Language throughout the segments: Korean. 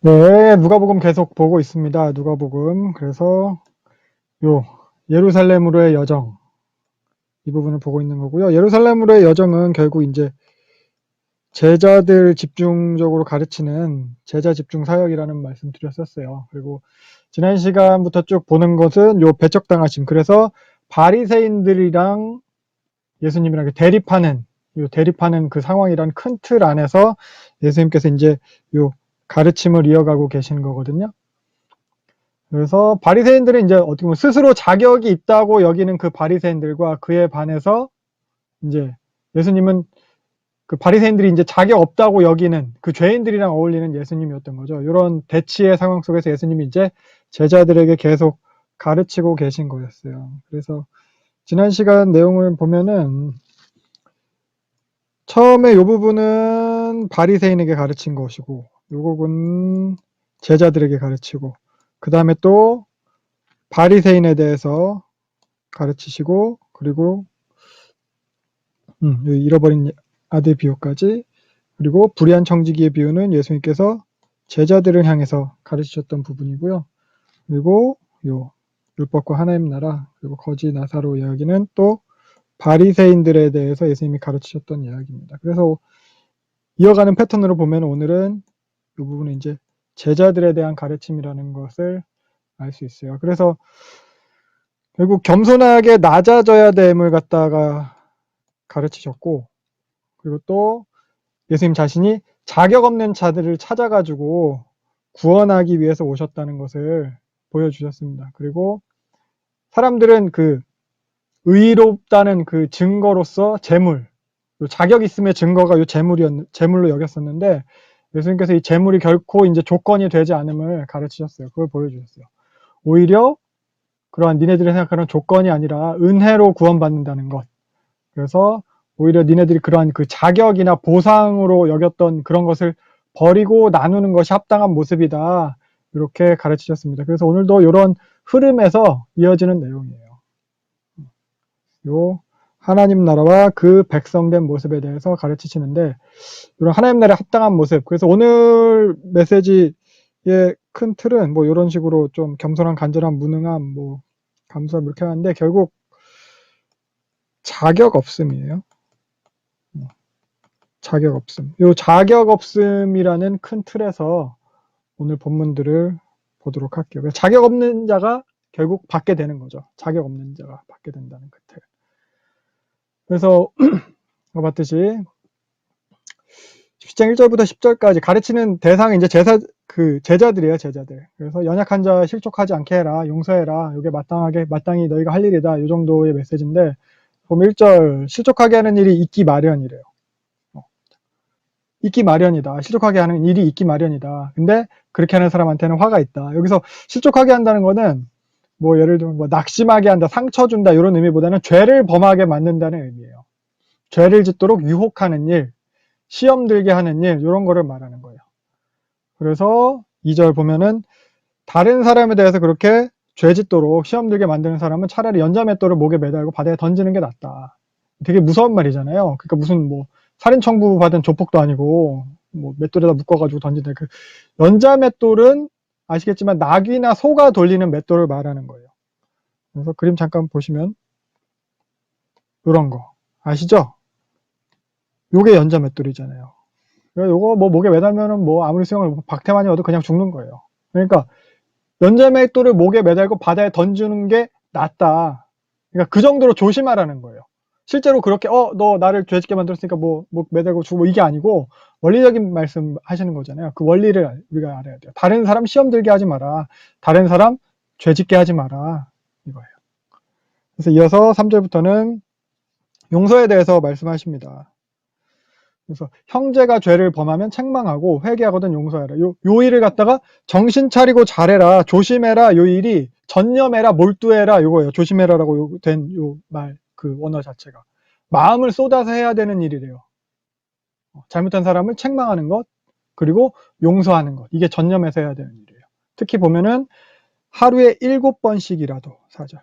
네, 누가복음 계속 보고 있습니다. 누가복음. 그래서 요 예루살렘으로의 여정 이 부분을 보고 있는 거고요. 예루살렘으로의 여정은 결국 이제 제자들 집중적으로 가르치는 제자 집중 사역이라는 말씀 드렸었어요. 그리고 지난 시간부터 쭉 보는 것은 요 배척당하심. 그래서 바리새인들이랑 예수님이랑 대립하는 그 상황이란 큰 틀 안에서 예수님께서 이제 요 가르침을 이어가고 계신 거거든요. 그래서 바리새인들은 이제 어떻게 보면 스스로 자격이 있다고 여기는 그 바리새인들과 그에 반해서 이제 예수님은 그 바리새인들이 이제 자격 없다고 여기는 그 죄인들이랑 어울리는 예수님이었던 거죠. 이런 대치의 상황 속에서 예수님이 이제 제자들에게 계속 가르치고 계신 거였어요. 그래서 지난 시간 내용을 보면은 처음에 이 부분은 바리새인에게 가르친 것이고 이 부분은 제자들에게 가르치고 그 다음에 또 바리새인에 대해서 가르치시고 그리고 잃어버린 아들 비유까지 그리고 불의한 청지기의 비유는 예수님께서 제자들을 향해서 가르치셨던 부분이고요. 그리고 요 율법과 하나님 나라 그리고 거지 나사로 이야기는 또 바리새인들에 대해서 예수님이 가르치셨던 이야기입니다. 그래서 이어가는 패턴으로 보면 오늘은 이 부분은 이제 제자들에 대한 가르침이라는 것을 알 수 있어요. 그래서 결국 겸손하게 낮아져야 됨을 갖다가 가르치셨고 그리고 또 예수님 자신이 자격 없는 자들을 찾아가지고 구원하기 위해서 오셨다는 것을 보여주셨습니다. 그리고 사람들은 그 의롭다는 그 증거로서 재물, 자격 있음의 증거가 요 재물로 여겼었는데 예수님께서 이 재물이 결코 이제 조건이 되지 않음을 가르치셨어요. 그걸 보여주셨어요. 오히려 그러한 니네들이 생각하는 조건이 아니라 은혜로 구원받는다는 것. 그래서 오히려 니네들이 그러한 그 자격이나 보상으로 여겼던 그런 것을 버리고 나누는 것이 합당한 모습이다. 이렇게 가르치셨습니다. 그래서 오늘도 이런 흐름에서 이어지는 내용이에요. 요 하나님 나라와 그 백성된 모습에 대해서 가르치시는데 이런 하나님 나라에 합당한 모습. 그래서 오늘 메시지의 큰 틀은 뭐 이런 식으로 좀 겸손한, 간절한, 무능함, 뭐 감수함 이렇게 하는데 결국 자격 없음이에요. 자격 없음. 요 자격 없음이라는 큰 틀에서 오늘 본문들을 보도록 할게요. 자격 없는 자가 결국 받게 되는 거죠. 자격 없는 자가 받게 된다는 그 틀. 그래서 봤듯이 10장 1절부터 10절까지 가르치는 대상이 이제 제자들이에요, 제자들. 그래서 연약한 자 실족하지 않게 해라, 용서해라, 이게 마땅히 너희가 할 일이다, 이 정도의 메시지인데, 보면 1절, 실족하게 하는 일이 있기 마련이래요. 있기 마련이다. 실족하게 하는 일이 있기 마련이다. 근데 그렇게 하는 사람한테는 화가 있다. 여기서 실족하게 한다는 거는 뭐 예를 들면 뭐 낙심하게 한다, 상처 준다 이런 의미보다는 죄를 범하게 만든다는 의미예요. 죄를 짓도록 유혹하는 일, 시험 들게 하는 일 이런 거를 말하는 거예요. 그래서 2절 보면은 다른 사람에 대해서 그렇게 죄 짓도록 시험 들게 만드는 사람은 차라리 연자맷돌을 목에 매달고 바다에 던지는 게 낫다. 되게 무서운 말이잖아요. 그러니까 무슨 뭐 살인 청구 받은 조폭도 아니고 뭐 맷돌에다 묶어가지고 던진다. 그 연자맷돌은 아시겠지만 낙이나 소가 돌리는 맷돌을 말하는 거예요. 그래서 그림 잠깐 보시면 이런 거 아시죠? 요게 연자맷돌이잖아요. 요거 뭐 목에 매달면은 뭐 아무리 수영을 박태환이 와도 그냥 죽는 거예요. 그러니까 연자맷돌을 목에 매달고 바다에 던지는 게 낫다. 그러니까 그 정도로 조심하라는 거예요. 실제로 그렇게 너 나를 죄짓게 만들었으니까 뭐 매달고 죽고 이게 아니고 원리적인 말씀 하시는 거잖아요. 그 원리를 우리가 알아야 돼요. 다른 사람 시험 들게 하지 마라. 다른 사람 죄짓게 하지 마라. 이거예요. 그래서 이어서 3절부터는 용서에 대해서 말씀하십니다. 그래서 형제가 죄를 범하면 책망하고 회개하거든 용서해라. 요 일을 갖다가 정신 차리고 잘해라. 조심해라. 요 일이 전념해라. 몰두해라. 요거예요. 조심해라라고 된 요 말, 그 원어 자체가. 마음을 쏟아서 해야 되는 일이래요. 잘못한 사람을 책망하는 것, 그리고 용서하는 것. 이게 전념해서 해야 되는 일이에요. 특히 보면은 하루에 7번씩이라도 4절.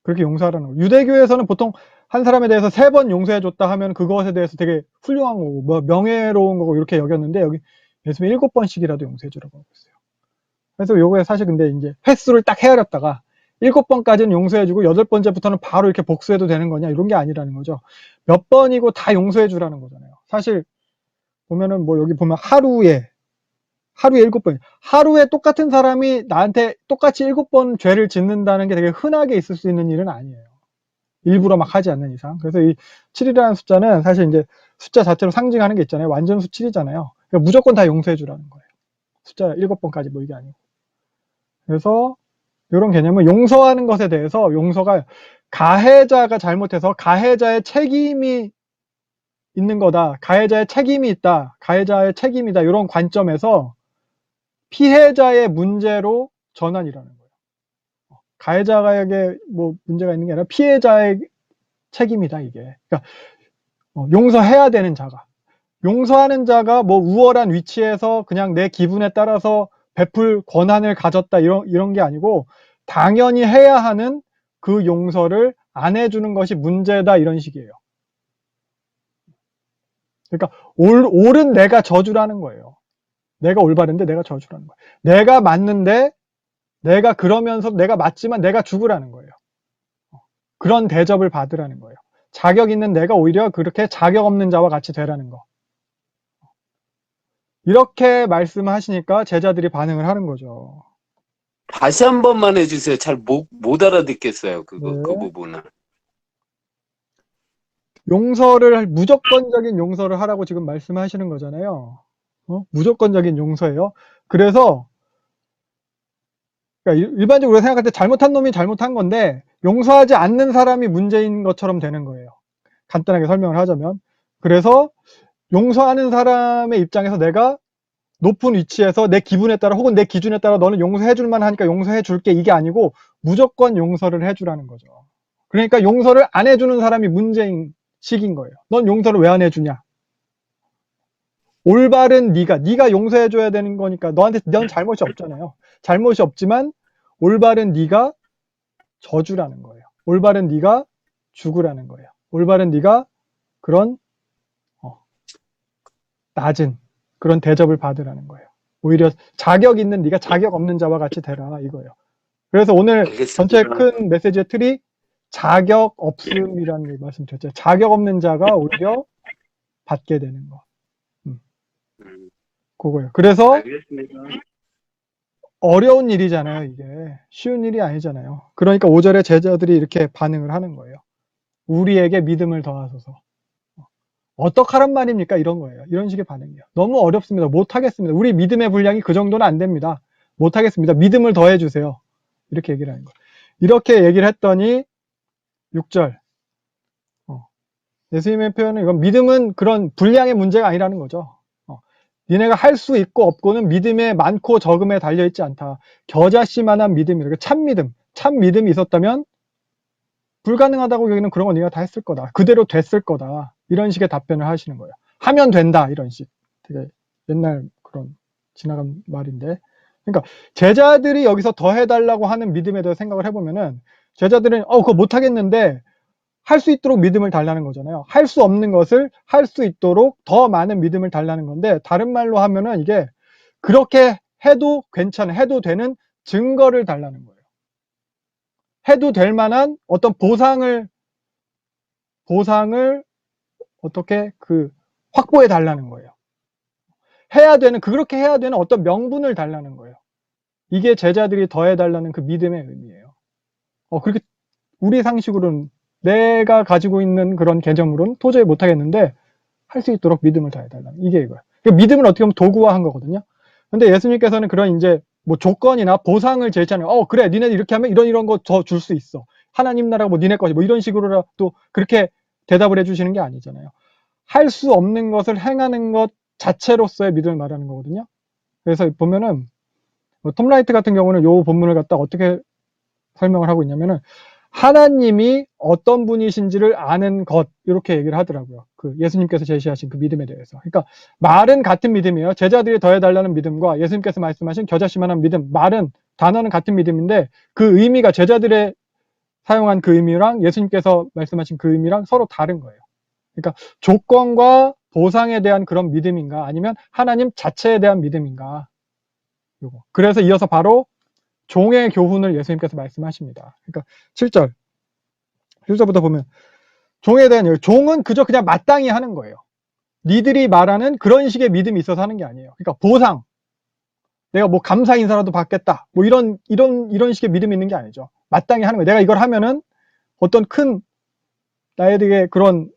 그렇게 용서하라는 거예요. 유대교에서는 보통 한 사람에 대해서 3번 용서해줬다 하면 그것에 대해서 되게 훌륭한 거고, 뭐 명예로운 거고 이렇게 여겼는데 여기 예수님이 7번씩이라도 용서해 주라고 하고 있어요. 그래서 요거에 사실 근데 이제 횟수를 딱 헤아렸다가 7번까지는 용서해 주고 8번째부터는 바로 이렇게 복수해도 되는 거냐 이런 게 아니라는 거죠. 몇 번이고 다 용서해 주라는 거잖아요. 사실 보면은 뭐 여기 보면 하루에 7번, 하루에 똑같은 사람이 나한테 똑같이 7번 죄를 짓는다는 게 되게 흔하게 있을 수 있는 일은 아니에요. 일부러 막 하지 않는 이상. 그래서 이 7이라는 숫자는 사실 이제 숫자 자체로 상징하는 게 있잖아요. 완전수 7이잖아요. 그러니까 무조건 다 용서해 주라는 거예요. 숫자 7번까지 뭐 이게 아니고. 그래서 이런 개념은 용서하는 것에 대해서 용서가 가해자가 잘못해서 가해자의 책임이 있는 거다. 가해자의 책임이 있다. 가해자의 책임이다. 이런 관점에서 피해자의 문제로 전환이라는 거예요. 가해자에게 뭐 문제가 있는 게 아니라 피해자의 책임이다, 이게. 그러니까 용서해야 되는 자가. 용서하는 자가 뭐 우월한 위치에서 그냥 내 기분에 따라서 베풀 권한을 가졌다, 이런 게 아니고, 당연히 해야 하는 그 용서를 안 해주는 것이 문제다, 이런 식이에요. 그러니까 옳은 내가 저주라는 거예요. 내가 올바른데 내가 저주라는 거예요. 내가 맞는데 내가 그러면서 내가 맞지만 내가 죽으라는 거예요. 그런 대접을 받으라는 거예요. 자격 있는 내가 오히려 그렇게 자격 없는 자와 같이 되라는 거. 이렇게 말씀하시니까 제자들이 반응을 하는 거죠. 다시 한 번만 해주세요. 잘 못 알아듣겠어요. 그 네. 부분은. 용서를, 무조건적인 용서를 하라고 지금 말씀하시는 거잖아요. 무조건적인 용서예요. 그래서 그러니까 일반적으로 생각할 때 잘못한 놈이 잘못한 건데 용서하지 않는 사람이 문제인 것처럼 되는 거예요. 간단하게 설명을 하자면. 그래서 용서하는 사람의 입장에서 내가 높은 위치에서 내 기분에 따라 혹은 내 기준에 따라 너는 용서해 줄 만하니까 용서해 줄게, 이게 아니고 무조건 용서를 해주라는 거죠. 그러니까 용서를 안 해주는 사람이 문제인 식인 거예요. 넌 용서를 왜 안 해주냐? 올바른 네가 용서해 줘야 되는 거니까. 넌 잘못이 없잖아요. 잘못이 없지만 올바른 네가 저주라는 거예요. 올바른 네가 죽으라는 거예요. 올바른 네가 그런 낮은 그런 대접을 받으라는 거예요. 오히려 자격 있는 네가 자격 없는 자와 같이 되라, 이거예요. 그래서 오늘 알겠습니다. 전체 큰 메시지의 틀이 자격 없음이라는 말씀드렸죠. 자격 없는 자가 오히려 받게 되는 거. 그거예요. 그래서 알겠습니다. 어려운 일이잖아요, 이게. 쉬운 일이 아니잖아요. 그러니까 5절에 제자들이 이렇게 반응을 하는 거예요. 우리에게 믿음을 더하소서. 어떡하란 말입니까? 이런 거예요. 이런 식의 반응이에요. 너무 어렵습니다. 못하겠습니다. 우리 믿음의 분량이 그 정도는 안 됩니다. 못하겠습니다. 믿음을 더해주세요. 이렇게 얘기를 하는 거예요. 이렇게 얘기를 했더니 6절. 예수님의 표현은 이건 믿음은 그런 분량의 문제가 아니라는 거죠. 니네가 할 수 있고 없고는 믿음의 많고 적음에 달려있지 않다. 겨자씨만한 믿음이라고. 참 믿음이 있었다면 불가능하다고 여기는 그런 거 네가 다 했을 거다. 그대로 됐을 거다. 이런 식의 답변을 하시는 거예요. 하면 된다, 이런 식. 되게 옛날 그런 지나간 말인데. 그러니까 제자들이 여기서 더 해달라고 하는 믿음에 대해서 생각을 해보면은 제자들은 그거 못하겠는데 할 수 있도록 믿음을 달라는 거잖아요. 할 수 없는 것을 할 수 있도록 더 많은 믿음을 달라는 건데, 다른 말로 하면은 이게 그렇게 해도 괜찮아, 해도 되는 증거를 달라는 거예요. 해도 될 만한 어떤 보상을 어떻게 확보해 달라는 거예요. 그렇게 해야 되는 어떤 명분을 달라는 거예요. 이게 제자들이 더해 달라는 그 믿음의 의미예요. 그렇게 우리 상식으로는, 내가 가지고 있는 그런 개념으로는 도저히 못하겠는데 할 수 있도록 믿음을 더해 달라는, 이게 이거예요. 그러니까 믿음을 어떻게 보면 도구화한 거거든요. 근데 예수님께서는 그런 이제 뭐 조건이나 보상을 제시하는, 그래, 니네들 이렇게 하면 이런 거 더 줄 수 있어. 하나님 나라가 뭐 니네 것이 뭐 이런 식으로라도 그렇게 대답을 해주시는 게 아니잖아요. 할 수 없는 것을 행하는 것 자체로서의 믿음을 말하는 거거든요. 그래서 보면은 톰 라이트 같은 경우는 이 본문을 갖다 어떻게 설명을 하고 있냐면은, 하나님이 어떤 분이신지를 아는 것, 이렇게 얘기를 하더라고요. 예수님께서 제시하신 그 믿음에 대해서. 그러니까 말은 같은 믿음이에요. 제자들이 더해달라는 믿음과 예수님께서 말씀하신 겨자씨만한 믿음, 단어는 같은 믿음인데 그 의미가 제자들의 사용한 그 의미랑 예수님께서 말씀하신 그 의미랑 서로 다른 거예요. 그러니까 조건과 보상에 대한 그런 믿음인가 아니면 하나님 자체에 대한 믿음인가. 요거. 그래서 이어서 바로 종의 교훈을 예수님께서 말씀하십니다. 그러니까 7절. 7절부터 보면 종에 대한 종은 그저 그냥 마땅히 하는 거예요. 니들이 말하는 그런 식의 믿음이 있어서 하는 게 아니에요. 그러니까 보상. 내가 뭐 감사 인사라도 받겠다. 뭐 이런 식의 믿음이 있는 게 아니죠. 마땅히 하는 거예요. 내가 이걸 하면은 어떤 큰 나에게 그런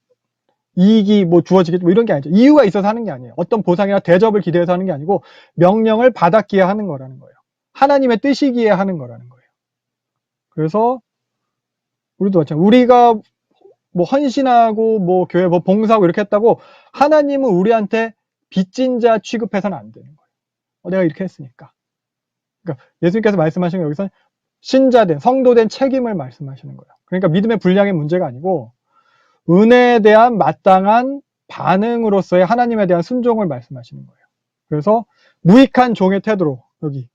이익이 뭐 주어지겠지 뭐 이런 게 아니죠. 이유가 있어서 하는 게 아니에요. 어떤 보상이나 대접을 기대해서 하는 게 아니고 명령을 받았기에 하는 거라는 거예요. 하나님의 뜻이기에 하는 거라는 거예요. 그래서 우리도 마찬가지. 우리가 뭐 헌신하고 뭐 교회 뭐 봉사하고 이렇게 했다고 하나님은 우리한테 빚진 자 취급해서는 안 되는 거예요. 내가 이렇게 했으니까. 그러니까 예수님께서 말씀하신 건 여기서 신자된 성도된 책임을 말씀하시는 거예요. 그러니까 믿음의 분량의 문제가 아니고 은혜에 대한 마땅한 반응으로서의 하나님에 대한 순종을 말씀하시는 거예요. 그래서 무익한 종의 태도로 여기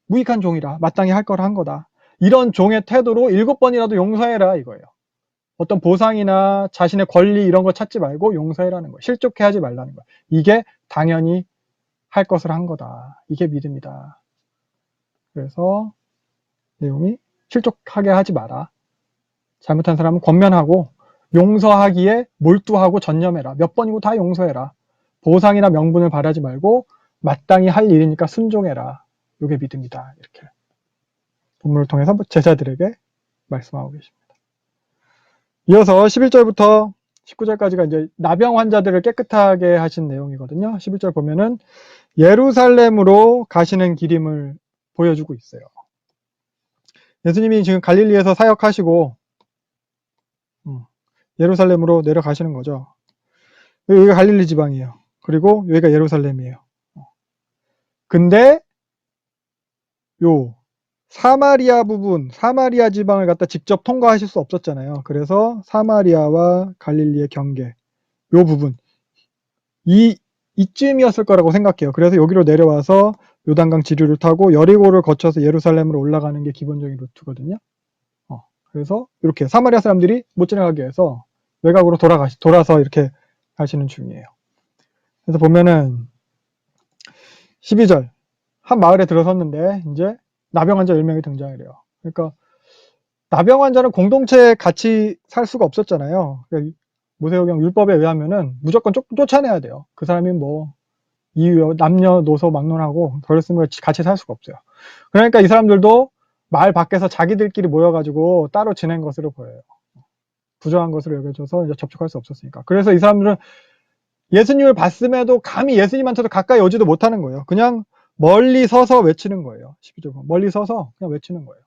무익한 종이라 마땅히 할 걸 한 거다. 이런 종의 태도로 7번이라도 용서해라 이거예요. 어떤 보상이나 자신의 권리 이런 거 찾지 말고 용서해라는 거예요. 실족해 하지 말라는 거예요. 이게 당연히 할 것을 한 거다. 이게 믿음이다. 그래서 내용이 실족하게 하지 마라. 잘못한 사람은 권면하고 용서하기에 몰두하고 전념해라. 몇 번이고 다 용서해라. 보상이나 명분을 바라지 말고 마땅히 할 일이니까 순종해라. 이게 믿음이다. 이렇게 본문을 통해서 제자들에게 말씀하고 계십니다. 이어서 11절부터 19절까지가 이제 나병 환자들을 깨끗하게 하신 내용이거든요. 11절 보면은 예루살렘으로 가시는 길임을 보여주고 있어요. 예수님이 지금 갈릴리에서 사역하시고 예루살렘으로 내려가시는 거죠. 여기가 갈릴리 지방이에요. 그리고 여기가 예루살렘이에요. 근데 요 사마리아 부분, 사마리아 지방을 갖다 직접 통과하실 수 없었잖아요. 그래서 사마리아와 갈릴리의 경계, 요 부분, 이쯤이었을 거라고 생각해요. 그래서 여기로 내려와서 요단강 지류를 타고 여리고를 거쳐서 예루살렘으로 올라가는 게 기본적인 루트거든요. 그래서 이렇게 사마리아 사람들이 못 지나가게 해서 외곽으로 돌아서 이렇게 가시는 중이에요. 그래서 보면은 12절 한 마을에 들어섰는데 이제 나병 환자 10명이 등장을 해요. 그러니까 나병 환자는 공동체에 같이 살 수가 없었잖아요. 그러니까 모세오경 율법에 의하면은 무조건 쫓아내야 돼요. 그 사람이 뭐 이유 남녀노소 막론하고 그랬으면 같이 살 수가 없어요. 그러니까 이 사람들도 마을 밖에서 자기들끼리 모여가지고 따로 지낸 것으로 보여요. 부정한 것으로 여겨져서 이제 접촉할 수 없었으니까. 그래서 이 사람들은 예수님을 봤음에도 감히 예수님한테도 가까이 오지도 못하는 거예요. 그냥 멀리 서서 외치는 거예요. 12절 멀리 서서 그냥 외치는 거예요.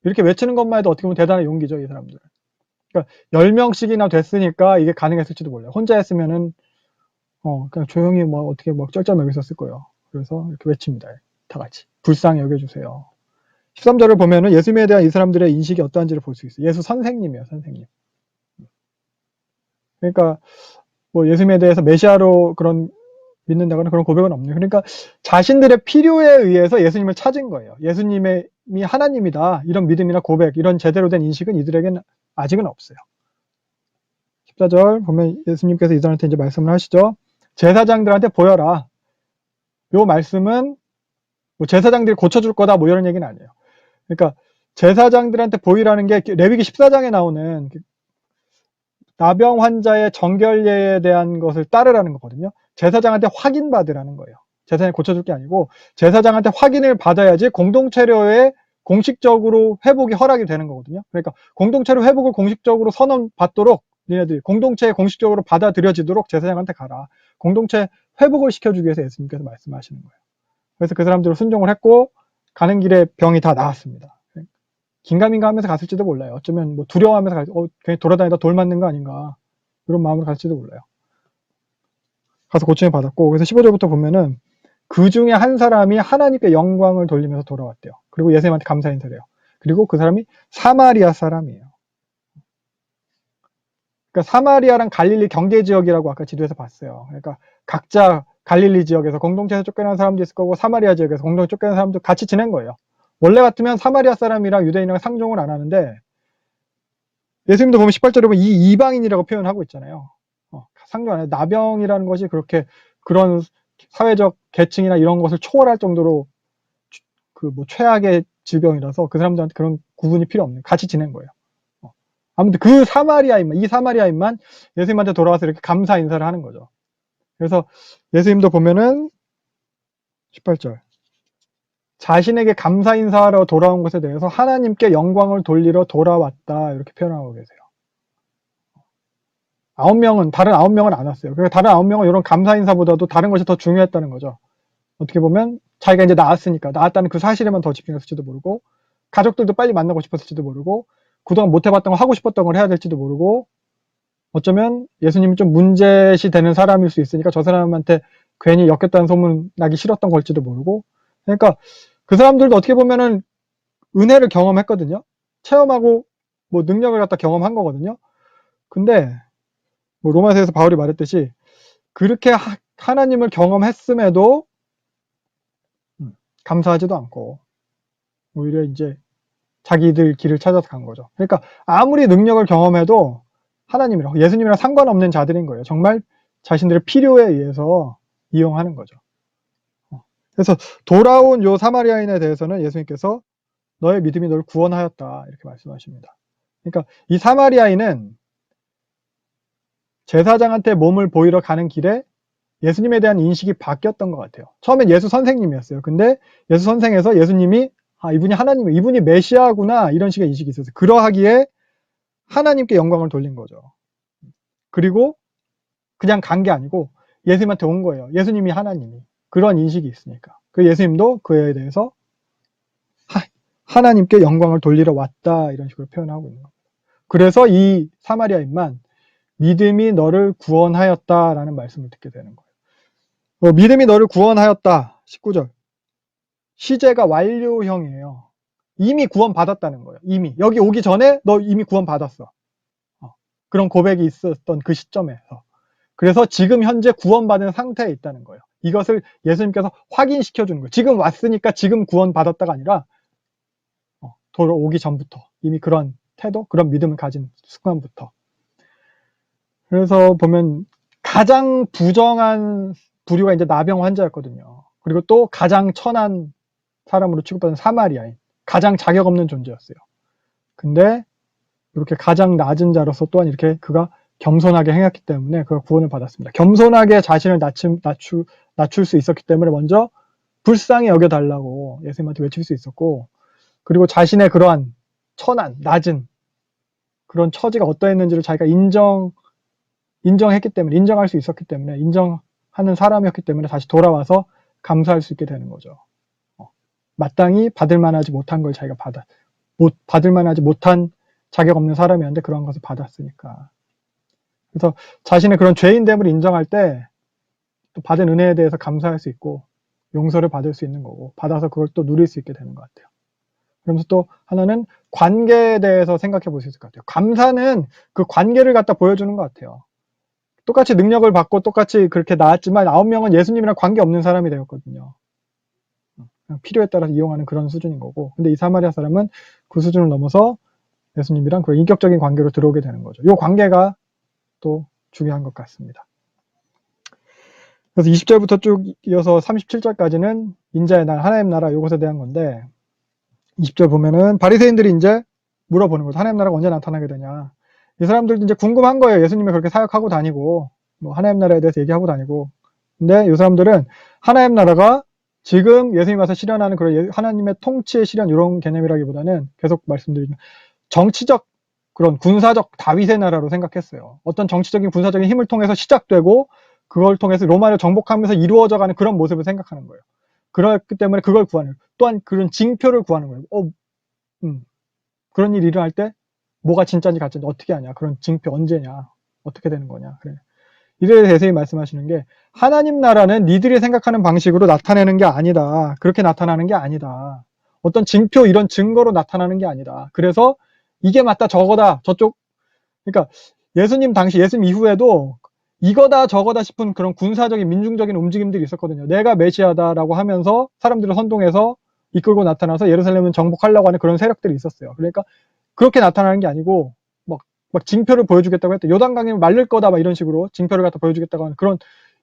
이렇게 외치는 것만 해도 어떻게 보면 대단한 용기죠, 이 사람들. 그러니까 10명씩이나 됐으니까 이게 가능했을지도 몰라요. 혼자 했으면은 그냥 조용히 뭐 어떻게 뭐 쩔쩔매고 있었을 거예요. 그래서 이렇게 외칩니다. 다 같이. 불쌍히 여겨주세요. 13절을 보면은 예수님에 대한 이 사람들의 인식이 어떠한지를 볼 수 있어요. 예수 선생님이에요, 선생님. 그러니까 뭐 예수님에 대해서 메시아로 그런 믿는다거나 그런 고백은 없네요. 그러니까 자신들의 필요에 의해서 예수님을 찾은 거예요. 예수님이 하나님이다. 이런 믿음이나 고백, 이런 제대로 된 인식은 이들에게는 아직은 없어요. 14절 보면 예수님께서 이들한테 이제 말씀을 하시죠. 제사장들한테 보여라. 요 말씀은 뭐 제사장들이 고쳐줄 거다 뭐 이런 얘기는 아니에요. 그러니까 제사장들한테 보이라는 게 레위기 14장에 나오는 나병 환자의 정결례에 대한 것을 따르라는 거거든요. 제사장한테 확인받으라는 거예요. 제사장이 고쳐줄 게 아니고 제사장한테 확인을 받아야지 공동체료에 공식적으로 회복이 허락이 되는 거거든요. 그러니까 공동체료 회복을 공식적으로 선언받도록 니네들이 공동체에 공식적으로 받아들여지도록 제사장한테 가라. 공동체 회복을 시켜주기 위해서 예수님께서 말씀하시는 거예요. 그래서 그 사람들은 순종을 했고 가는 길에 병이 다 나았습니다. 긴가민가 하면서 갔을지도 몰라요. 어쩌면 뭐 두려워하면서 괜히 돌아다니다 돌 맞는 거 아닌가 이런 마음으로 갔을지도 몰라요. 가서 고침을 받았고 그래서 15절부터 보면은 그 중에 한 사람이 하나님께 영광을 돌리면서 돌아왔대요. 그리고 예수님한테 감사 인사를 해요. 그리고 그 사람이 사마리아 사람이에요. 그러니까 사마리아랑 갈릴리 경계 지역이라고 아까 지도에서 봤어요. 그러니까 각자 갈릴리 지역에서 공동체에서 쫓겨난 사람도 있을 거고 사마리아 지역에서 공동체 쫓겨난 사람도 같이 지낸 거예요. 원래 같으면 사마리아 사람이랑 유대인이랑 상종을 안 하는데 예수님도 보면 18절에 보면 이 이방인이라고 표현하고 있잖아요. 상종 안 해요. 나병이라는 것이 그렇게 그런 사회적 계층이나 이런 것을 초월할 정도로 그 뭐 최악의 질병이라서 그 사람들한테 그런 구분이 필요 없는 같이 지낸 거예요. 아무튼 그 사마리아인만 이 사마리아인만 예수님한테 돌아와서 이렇게 감사 인사를 하는 거죠. 그래서 예수님도 보면은 18절 자신에게 감사 인사하러 돌아온 것에 대해서 하나님께 영광을 돌리러 돌아왔다 이렇게 표현하고 계세요. 다른 9명은 안 왔어요. 그러니까 다른 9명은 이런 감사 인사보다도 다른 것이 더 중요했다는 거죠. 어떻게 보면 자기가 이제 나았다는 그 사실에만 더 집중했을지도 모르고 가족들도 빨리 만나고 싶었을지도 모르고 그동안 못 해봤던 거 하고 싶었던 걸 해야 될지도 모르고 어쩌면 예수님이 좀 문제시 되는 사람일 수 있으니까 저 사람한테 괜히 엮였다는 소문 나기 싫었던 걸지도 모르고 그러니까 그 사람들도 어떻게 보면은 은혜를 경험했거든요. 체험하고 뭐 능력을 갖다 경험한 거거든요. 근데 뭐 로마서에서 바울이 말했듯이 그렇게 하나님을 경험했음에도 감사하지도 않고 오히려 이제 자기들 길을 찾아서 간 거죠. 그러니까 아무리 능력을 경험해도 하나님이랑 예수님이랑 상관없는 자들인 거예요. 정말 자신들의 필요에 의해서 이용하는 거죠. 그래서 돌아온 요 사마리아인에 대해서는 예수님께서 너의 믿음이 너를 구원하였다 이렇게 말씀하십니다. 그러니까 이 사마리아인은 제사장한테 몸을 보이러 가는 길에 예수님에 대한 인식이 바뀌었던 것 같아요. 처음엔 예수 선생님이었어요. 근데 예수 선생에서 예수님이 이분이 하나님이 이분이 메시아구나 이런 식의 인식이 있었어요. 그러하기에 하나님께 영광을 돌린 거죠. 그리고 그냥 간 게 아니고 예수님한테 온 거예요. 예수님이 하나님이 그런 인식이 있으니까. 그 예수님도 그에 대해서 하나님께 영광을 돌리러 왔다 이런 식으로 표현하고 있는 겁니다. 그래서 이 사마리아인만 믿음이 너를 구원하였다라는 말씀을 듣게 되는 거예요. 믿음이 너를 구원하였다. 19절. 시제가 완료형이에요. 이미 구원받았다는 거예요. 이미. 여기 오기 전에 너 이미 구원받았어. 그런 고백이 있었던 그 시점에서. 그래서 지금 현재 구원받은 상태에 있다는 거예요. 이것을 예수님께서 확인시켜 주는 거예요. 지금 왔으니까 지금 구원받았다가 아니라 돌아오기 전부터 이미 그런 태도, 그런 믿음을 가진 순간부터. 그래서 보면 가장 부정한 부류가 이제 나병 환자였거든요. 그리고 또 가장 천한 사람으로 취급받은 사마리아인, 가장 자격 없는 존재였어요. 근데 이렇게 가장 낮은 자로서 또한 이렇게 그가 겸손하게 행했기 때문에 그가 구원을 받았습니다. 겸손하게 자신을 낮출 수 있었기 때문에 먼저 불쌍히 여겨달라고 예수님한테 외칠 수 있었고, 그리고 자신의 그러한 천한, 낮은 그런 처지가 어떠했는지를 자기가 인정했기 때문에, 인정할 수 있었기 때문에, 인정하는 사람이었기 때문에 다시 돌아와서 감사할 수 있게 되는 거죠. 마땅히 받을 만하지 못한 걸 자기가 받을 만하지 못한 자격 없는 사람이었는데 그런 것을 받았으니까. 그래서 자신의 그런 죄인됨을 인정할 때 또 받은 은혜에 대해서 감사할 수 있고 용서를 받을 수 있는 거고 받아서 그걸 또 누릴 수 있게 되는 것 같아요. 그러면서 또 하나는 관계에 대해서 생각해 볼 수 있을 것 같아요. 감사는 그 관계를 갖다 보여주는 것 같아요. 똑같이 능력을 받고 똑같이 그렇게 나왔지만 9명은 예수님이랑 관계 없는 사람이 되었거든요. 그냥 필요에 따라서 이용하는 그런 수준인 거고, 근데 이 사마리아 사람은 그 수준을 넘어서 예수님이랑 그런 인격적인 관계로 들어오게 되는 거죠. 이 관계가 또 중요한 것 같습니다. 그래서 20절부터 쭉 이어서 37절까지는 인자의 날, 하나님 나라 이것에 대한 건데, 20절 보면은 바리새인들이 이제 물어보는 거죠. 하나님 나라가 언제 나타나게 되냐. 이 사람들도 이제 궁금한 거예요. 예수님이 그렇게 사역하고 다니고 뭐 하나님 나라에 대해서 얘기하고 다니고. 근데 이 사람들은 하나님 나라가 지금 예수님 와서 실현하는 그런 하나님의 통치의 실현 이런 개념이라기보다는 계속 말씀드리면 정치적 그런 군사적 다윗의 나라로 생각했어요. 어떤 정치적인 군사적인 힘을 통해서 시작되고 그걸 통해서 로마를 정복하면서 이루어져가는 그런 모습을 생각하는 거예요. 그렇기 때문에 그걸 구하는, 또한 그런 징표를 구하는 거예요. 그런 일이 일어날 때 뭐가 진짜인지 가짜인지 어떻게 하냐, 그런 징표 언제냐, 어떻게 되는 거냐. 그래. 이래 대해서 말씀하시는 게 하나님 나라는 니들이 생각하는 방식으로 나타내는 게 아니다. 그렇게 나타나는 게 아니다. 어떤 징표 이런 증거로 나타나는 게 아니다. 그래서 이게 맞다 저거다 저쪽, 그러니까 예수님 당시, 예수님 이후에도 이거다 저거다 싶은 그런 군사적인 민중적인 움직임들이 있었거든요. 내가 메시아다라고 하면서 사람들을 선동해서 이끌고 나타나서 예루살렘을 정복하려고 하는 그런 세력들이 있었어요. 그러니까 그렇게 나타나는 게 아니고 막 막 징표를 보여주겠다고 했대. 요단강이 말릴 거다 막 이런 식으로 징표를 갖다 보여주겠다고 하는 그런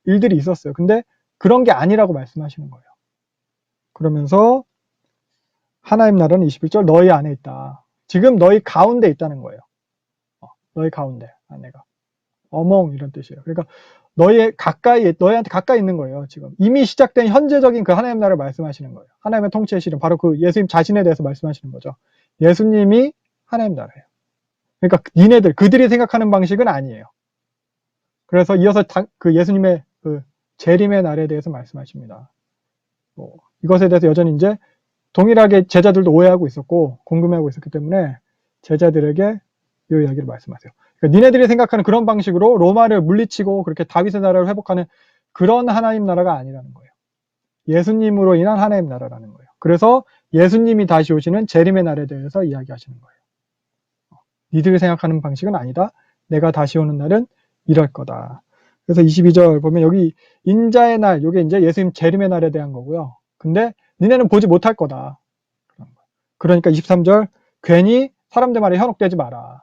일들이 있었어요. 근데 그런 게 아니라고 말씀하시는 거예요. 그러면서 하나님 나라는 21절 너희 안에 있다. 지금 너희 가운데 있다는 거예요. 너희 가운데 안에가 어몽 이런 뜻이에요. 그러니까 너희한테 가까이 있는 거예요. 지금 이미 시작된 현재적인 그 하나님 나라를 말씀하시는 거예요. 하나님의 통치의 실현, 바로 그 예수님 자신에 대해서 말씀하시는 거죠. 예수님이 하나님 나라예요. 그러니까 니네들 그들이 생각하는 방식은 아니에요. 그래서 이어서 그 예수님의 그 재림의 날에 대해서 말씀하십니다. 이것에 대해서 여전히 이제 동일하게 제자들도 오해하고 있었고 궁금해하고 있었기 때문에 제자들에게 이 이야기를 말씀하세요. 그러니까 니네들이 생각하는 그런 방식으로 로마를 물리치고 그렇게 다윗의 나라를 회복하는 그런 하나님 나라가 아니라는 거예요. 예수님으로 인한 하나님 나라라는 거예요. 그래서 예수님이 다시 오시는 재림의 날에 대해서 이야기하시는 거예요. 니들이 생각하는 방식은 아니다. 내가 다시 오는 날은 이럴 거다. 그래서 22절 보면 여기 인자의 날, 이게 이제 예수님 재림의 날에 대한 거고요. 근데 니네는 보지 못할 거다. 그러니까 23절 괜히 사람들 말에 현혹되지 마라.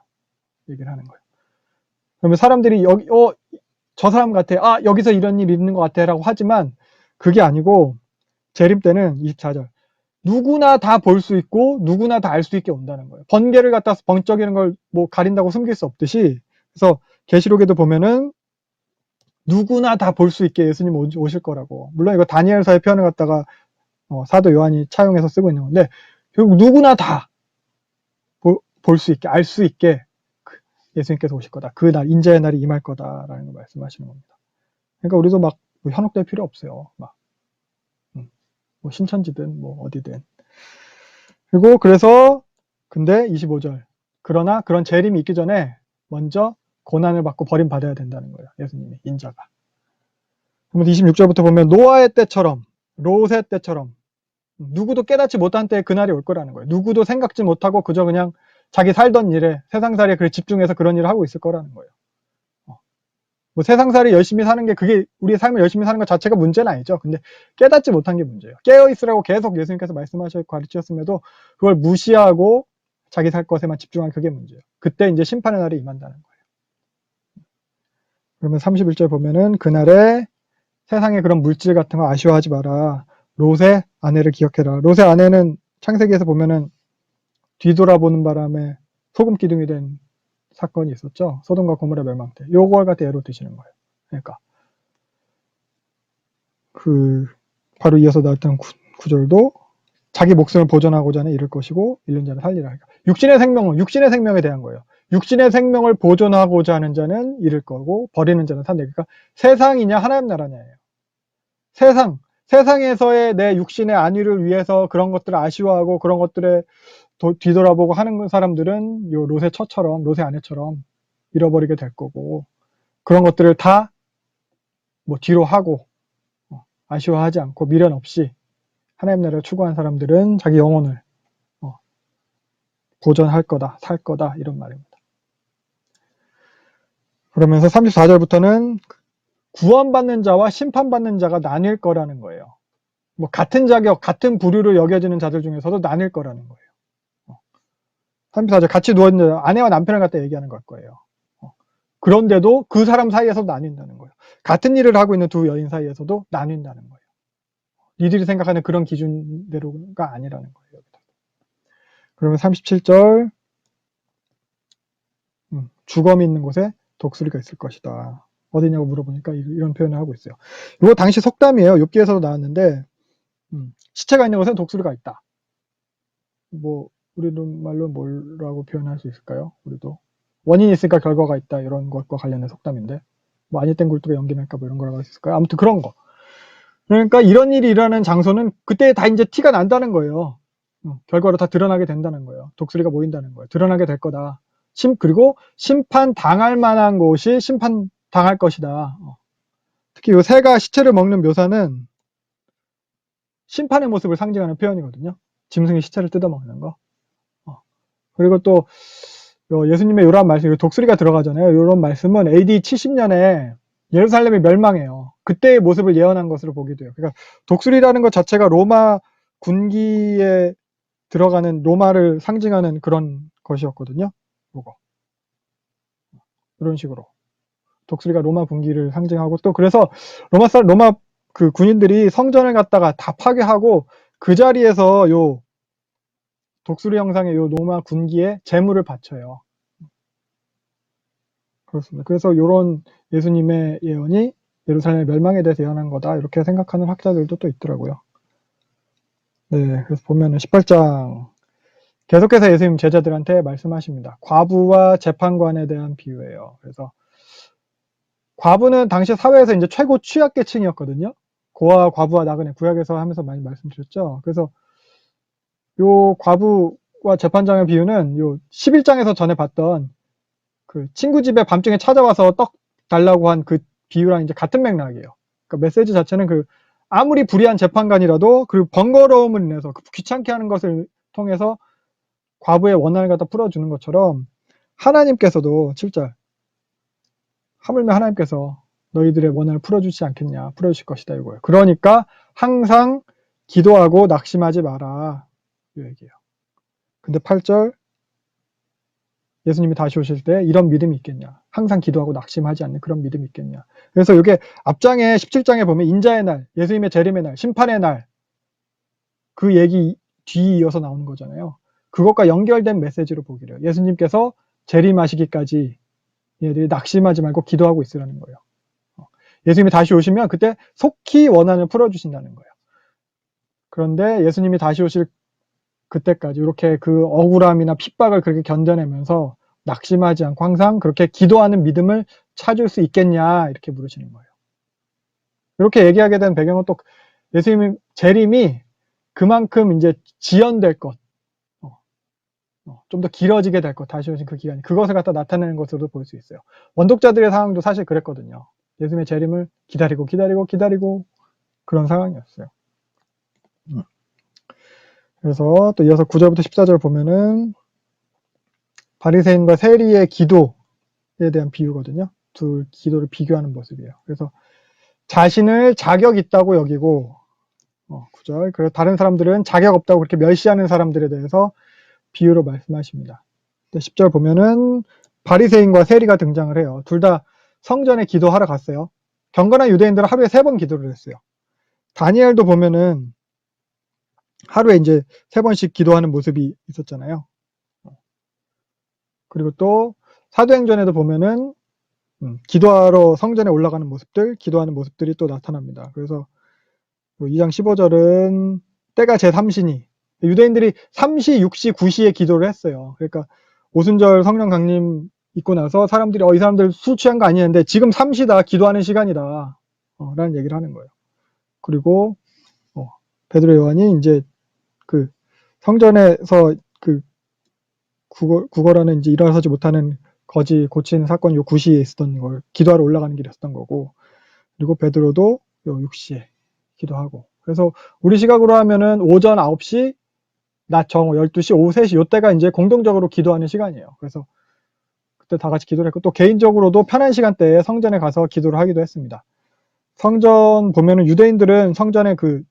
얘기를 하는 거예요. 그러면 사람들이 여기 저 사람 같아. 여기서 이런 일이 있는 것 같아 라고 하지만 그게 아니고 재림 때는 24절 누구나 다 볼 수 있고 누구나 다 알 수 있게 온다는 거예요. 번개를 갖다서 번쩍이는 걸 뭐 가린다고 숨길 수 없듯이 그래서 계시록에도 보면은 누구나 다 볼 수 있게 예수님 오실 거라고. 물론 이거 다니엘서의 표현을 갖다가 사도 요한이 차용해서 쓰고 있는 건데 결국 누구나 다 볼 수 있게 알 수 있게 예수님께서 오실 거다. 그 날 인자의 날이 임할 거다라는 걸 말씀하시는 겁니다. 그러니까 우리도 막 현혹될 필요 없어요. 막 뭐 신천지든 뭐 어디든. 그리고 그래서 근데 25절 그러나 그런 재림이 있기 전에 먼저 고난을 받고 버림받아야 된다는 거예요. 예수님이 인자가. 그러면 26절부터 보면 노아의 때처럼 롯의 때처럼 누구도 깨닫지 못한 때에 그날이 올 거라는 거예요. 누구도 생각지 못하고 그저 그냥 자기 살던 일에 세상살이에 집중해서 그런 일을 하고 있을 거라는 거예요. 뭐 세상살이 열심히 사는 게 그게 우리의 삶을 열심히 사는 것 자체가 문제는 아니죠. 근데 깨닫지 못한 게 문제예요. 깨어있으라고 계속 예수님께서 말씀하셔 가르치셨음에도 그걸 무시하고 자기 살 것에만 집중한 그게 문제예요. 그때 이제 심판의 날이 임한다는 거예요. 그러면 31절 보면은 그날에 세상의 그런 물질 같은 거 아쉬워하지 마라. 롯의 아내를 기억해라. 롯의 아내는 창세기에서 보면은 뒤돌아보는 바람에 소금 기둥이 된 사건이 있었죠. 소돔과 고모라 멸망 때. 요걸 갖다 예로 드시는 거예요. 그러니까 바로 이어서 나왔던 구절도 자기 목숨을 보존하고자 하는 이를 것이고 잃는 자는 살리라. 그러니까 육신의 생명에 대한 거예요. 육신의 생명을 보존하고자 하는 자는 잃을 거고 버리는 자는 산다. 그러니까 세상이냐 하나님 나라냐예요. 세상에서의 내 육신의 안위를 위해서 그런 것들을 아쉬워하고 그런 것들에 뒤돌아보고 하는 사람들은 요 롯의 처처럼 롯의 아내처럼 잃어버리게 될 거고 그런 것들을 다 뭐 뒤로 하고 아쉬워하지 않고 미련 없이 하나님 나라를 추구한 사람들은 자기 영혼을 보존할 거다, 살 거다 이런 말입니다. 그러면서 34절부터는 구원받는 자와 심판받는 자가 나뉠 거라는 거예요. 뭐 같은 자격, 같은 부류로 여겨지는 자들 중에서도 나뉠 거라는 거예요. 34절 같이 누워있는 자, 아내와 남편을 갖다 얘기하는 걸 거예요. 그런데도 그 사람 사이에서도 나뉜다는 거예요. 같은 일을 하고 있는 두 여인 사이에서도 나뉜다는 거예요. 니들이 생각하는 그런 기준대로가 아니라는 거예요. 그러면 37절 주검이 있는 곳에 독수리가 있을 것이다. 어디냐고 물어보니까 이런 표현을 하고 있어요. 이거 당시 속담이에요. 욥기에서도 나왔는데 시체가 있는 곳에 독수리가 있다. 뭐 우리도 말로 뭐라고 표현할 수 있을까요? 우리도 원인이 있으니까 결과가 있다 이런 것과 관련된 속담인데 뭐 아니 땐 굴뚝에 연기 날까 뭐 이런 거라고 할 수 있을까요? 아무튼 그런 거. 그러니까 이런 일이 일어나는 장소는 그때 다 이제 티가 난다는 거예요. 결과로 다 드러나게 된다는 거예요. 독수리가 모인다는 거예요. 드러나게 될 거다. 그리고 심판 당할 만한 곳이 심판 당할 것이다. 특히 이 새가 시체를 먹는 묘사는 심판의 모습을 상징하는 표현이거든요. 짐승이 시체를 뜯어먹는 거. 그리고 또 예수님의 이러한 말씀, 독수리가 들어가잖아요. 이런 말씀은 AD 70년에 예루살렘이 멸망해요. 그때의 모습을 예언한 것으로 보기도 해요. 그러니까 독수리라는 것 자체가 로마 군기에 들어가는 로마를 상징하는 그런 것이었거든요. 요거. 이런 식으로. 독수리가 로마 군기를 상징하고 또 그래서 로마 그 군인들이 성전을 갖다가 다 파괴하고 그 자리에서 요 독수리 형상의 요 로마 군기에 제물을 바쳐요. 그렇습니다. 그래서 요런 예수님의 예언이 예루살렘의 멸망에 대해서 예언한 거다. 이렇게 생각하는 학자들도 또 있더라고요. 네. 그래서 보면은 18장 계속해서 예수님 제자들한테 말씀하십니다. 과부와 재판관에 대한 비유예요. 그래서 과부는 당시 사회에서 이제 최고 취약계층이었거든요. 고아, 과부와 나그네 구약에서 하면서 많이 말씀드렸죠. 그래서 요 과부와 재판장의 비유는 요 11장에서 전에 봤던 그 친구 집에 밤중에 찾아와서 떡 달라고 한 그 비유랑 이제 같은 맥락이에요. 그러니까 메시지 자체는 그 아무리 불의한 재판관이라도 그 번거로움을 인해서 그 귀찮게 하는 것을 통해서 과부의 원한을 갖다 풀어주는 것처럼 하나님께서도 7절 하물며 하나님께서 너희들의 원한을 풀어주지 않겠냐, 풀어주실 것이다 이거예요. 그러니까 항상 기도하고 낙심하지 마라 이 얘기예요. 근데 8절 예수님이 다시 오실 때 이런 믿음이 있겠냐, 항상 기도하고 낙심하지 않는 그런 믿음이 있겠냐. 그래서 이게 앞장에 17장에 보면 인자의 날, 예수님의 재림의 날, 심판의 날 그 얘기 뒤 이어서 나오는 거잖아요. 그것과 연결된 메시지로 보기를 예수님께서 재림하시기까지 얘들이 낙심하지 말고 기도하고 있으라는 거예요. 예수님이 다시 오시면 그때 속히 원한을 풀어주신다는 거예요. 그런데 예수님이 다시 오실 그때까지 이렇게 그 억울함이나 핍박을 그렇게 견뎌내면서 낙심하지 않고 항상 그렇게 기도하는 믿음을 찾을 수 있겠냐 이렇게 물으시는 거예요. 이렇게 얘기하게 된 배경은 또 예수님 재림이 그만큼 이제 지연될 것, 좀 더 길어지게 될 것, 다시 오신 그 기간이 그것을 갖다 나타내는 것으로도 볼 수 있어요. 원독자들의 상황도 사실 그랬거든요. 예수님의 재림을 기다리고 그런 상황이었어요. 그래서 또 이어서 9절부터 14절 보면은 바리새인과 세리의 기도에 대한 비유거든요. 둘 기도를 비교하는 모습이에요. 그래서 자신을 자격 있다고 여기고 9절 그래서 다른 사람들은 자격 없다고 그렇게 멸시하는 사람들에 대해서 비유로 말씀하십니다. 10절 보면은 바리새인과 세리가 등장을 해요. 둘 다 성전에 기도하러 갔어요. 경건한 유대인들은 하루에 3번 기도를 했어요. 다니엘도 보면은 하루에 이제 3번씩 기도하는 모습이 있었잖아요. 그리고 또 사도행전에도 보면은 기도하러 성전에 올라가는 모습들, 기도하는 모습들이 또 나타납니다. 그래서 2장 15절은 때가 제3시니 유대인들이 3시, 6시, 9시에 기도를 했어요. 그러니까 오순절 성령 강림 있고 나서 사람들이 이 사람들 술 취한 거 아니었는데 지금 3시다 기도하는 시간이다 라는 얘기를 하는 거예요. 그리고 베드로 요한이 이제 그 성전에서 그 구걸하는 이제 일어서지 못하는 거지 고치는 사건이 요 9시에 있었던 걸 기도하러 올라가는 길이었던 거고, 그리고 베드로도 요 6시에 기도하고, 그래서 우리 시각으로 하면은 오전 9시, 낮 정오 12시, 오후 3시 요때가 이제 공동적으로 기도하는 시간이에요. 그래서 그때 다 같이 기도를 했고 또 개인적으로도 편한 시간대에 성전에 가서 기도를 하기도 했습니다. 성전 보면은 유대인들은 성전의 그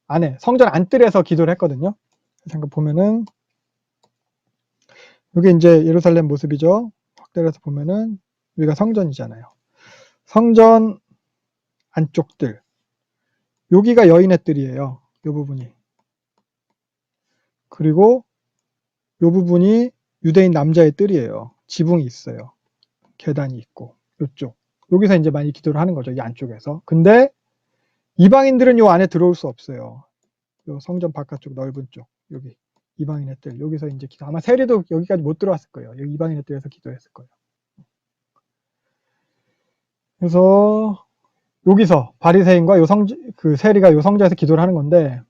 안에 성전 안뜰에서 기도를 했거든요. 잠깐 보면은 이게 이제 예루살렘 모습이죠. 확대를 해서 보면은 여기가 성전이잖아요. 성전 안쪽들 여기가 여인의 뜰이에요. 이 부분이. 그리고 이 부분이 유대인 남자의 뜰이에요. 지붕이 있어요. 계단이 있고 이쪽. 여기서 이제 많이 기도를 하는 거죠. 이 안쪽에서. 근데 이방인들은 요 안에 들어올 수 없어요. 요 성전 바깥쪽 넓은 쪽 여기 이방인의 뜰 여기서 이제 기도. 아마 세리도 여기까지 못 들어왔을 거예요. 여기 이방인의 뜰에서 기도했을 거예요. 그래서 여기서 바리새인과 그 세리가 요 성전에서 기도를 하는 건데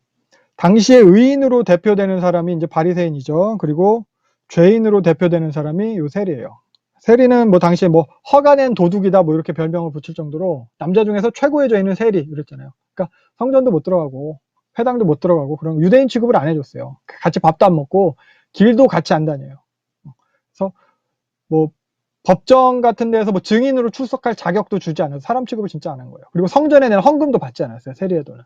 당시에 의인으로 대표되는 사람이 이제 바리새인이죠. 그리고 죄인으로 대표되는 사람이 요 세리예요. 세리는 뭐 당시에 뭐 허가낸 도둑이다 뭐 이렇게 별명을 붙일 정도로 남자 중에서 최고의 죄인은 세리 이랬잖아요. 그러니까 성전도 못 들어가고 회당도 못 들어가고 그런 유대인 취급을 안 해줬어요. 같이 밥도 안 먹고 길도 같이 안 다녀요. 그래서 뭐 법정 같은 데서 뭐 증인으로 출석할 자격도 주지 않아서 사람 취급을 진짜 안 한 거예요. 그리고 성전에 내는 헌금도 받지 않았어요. 세리에도는.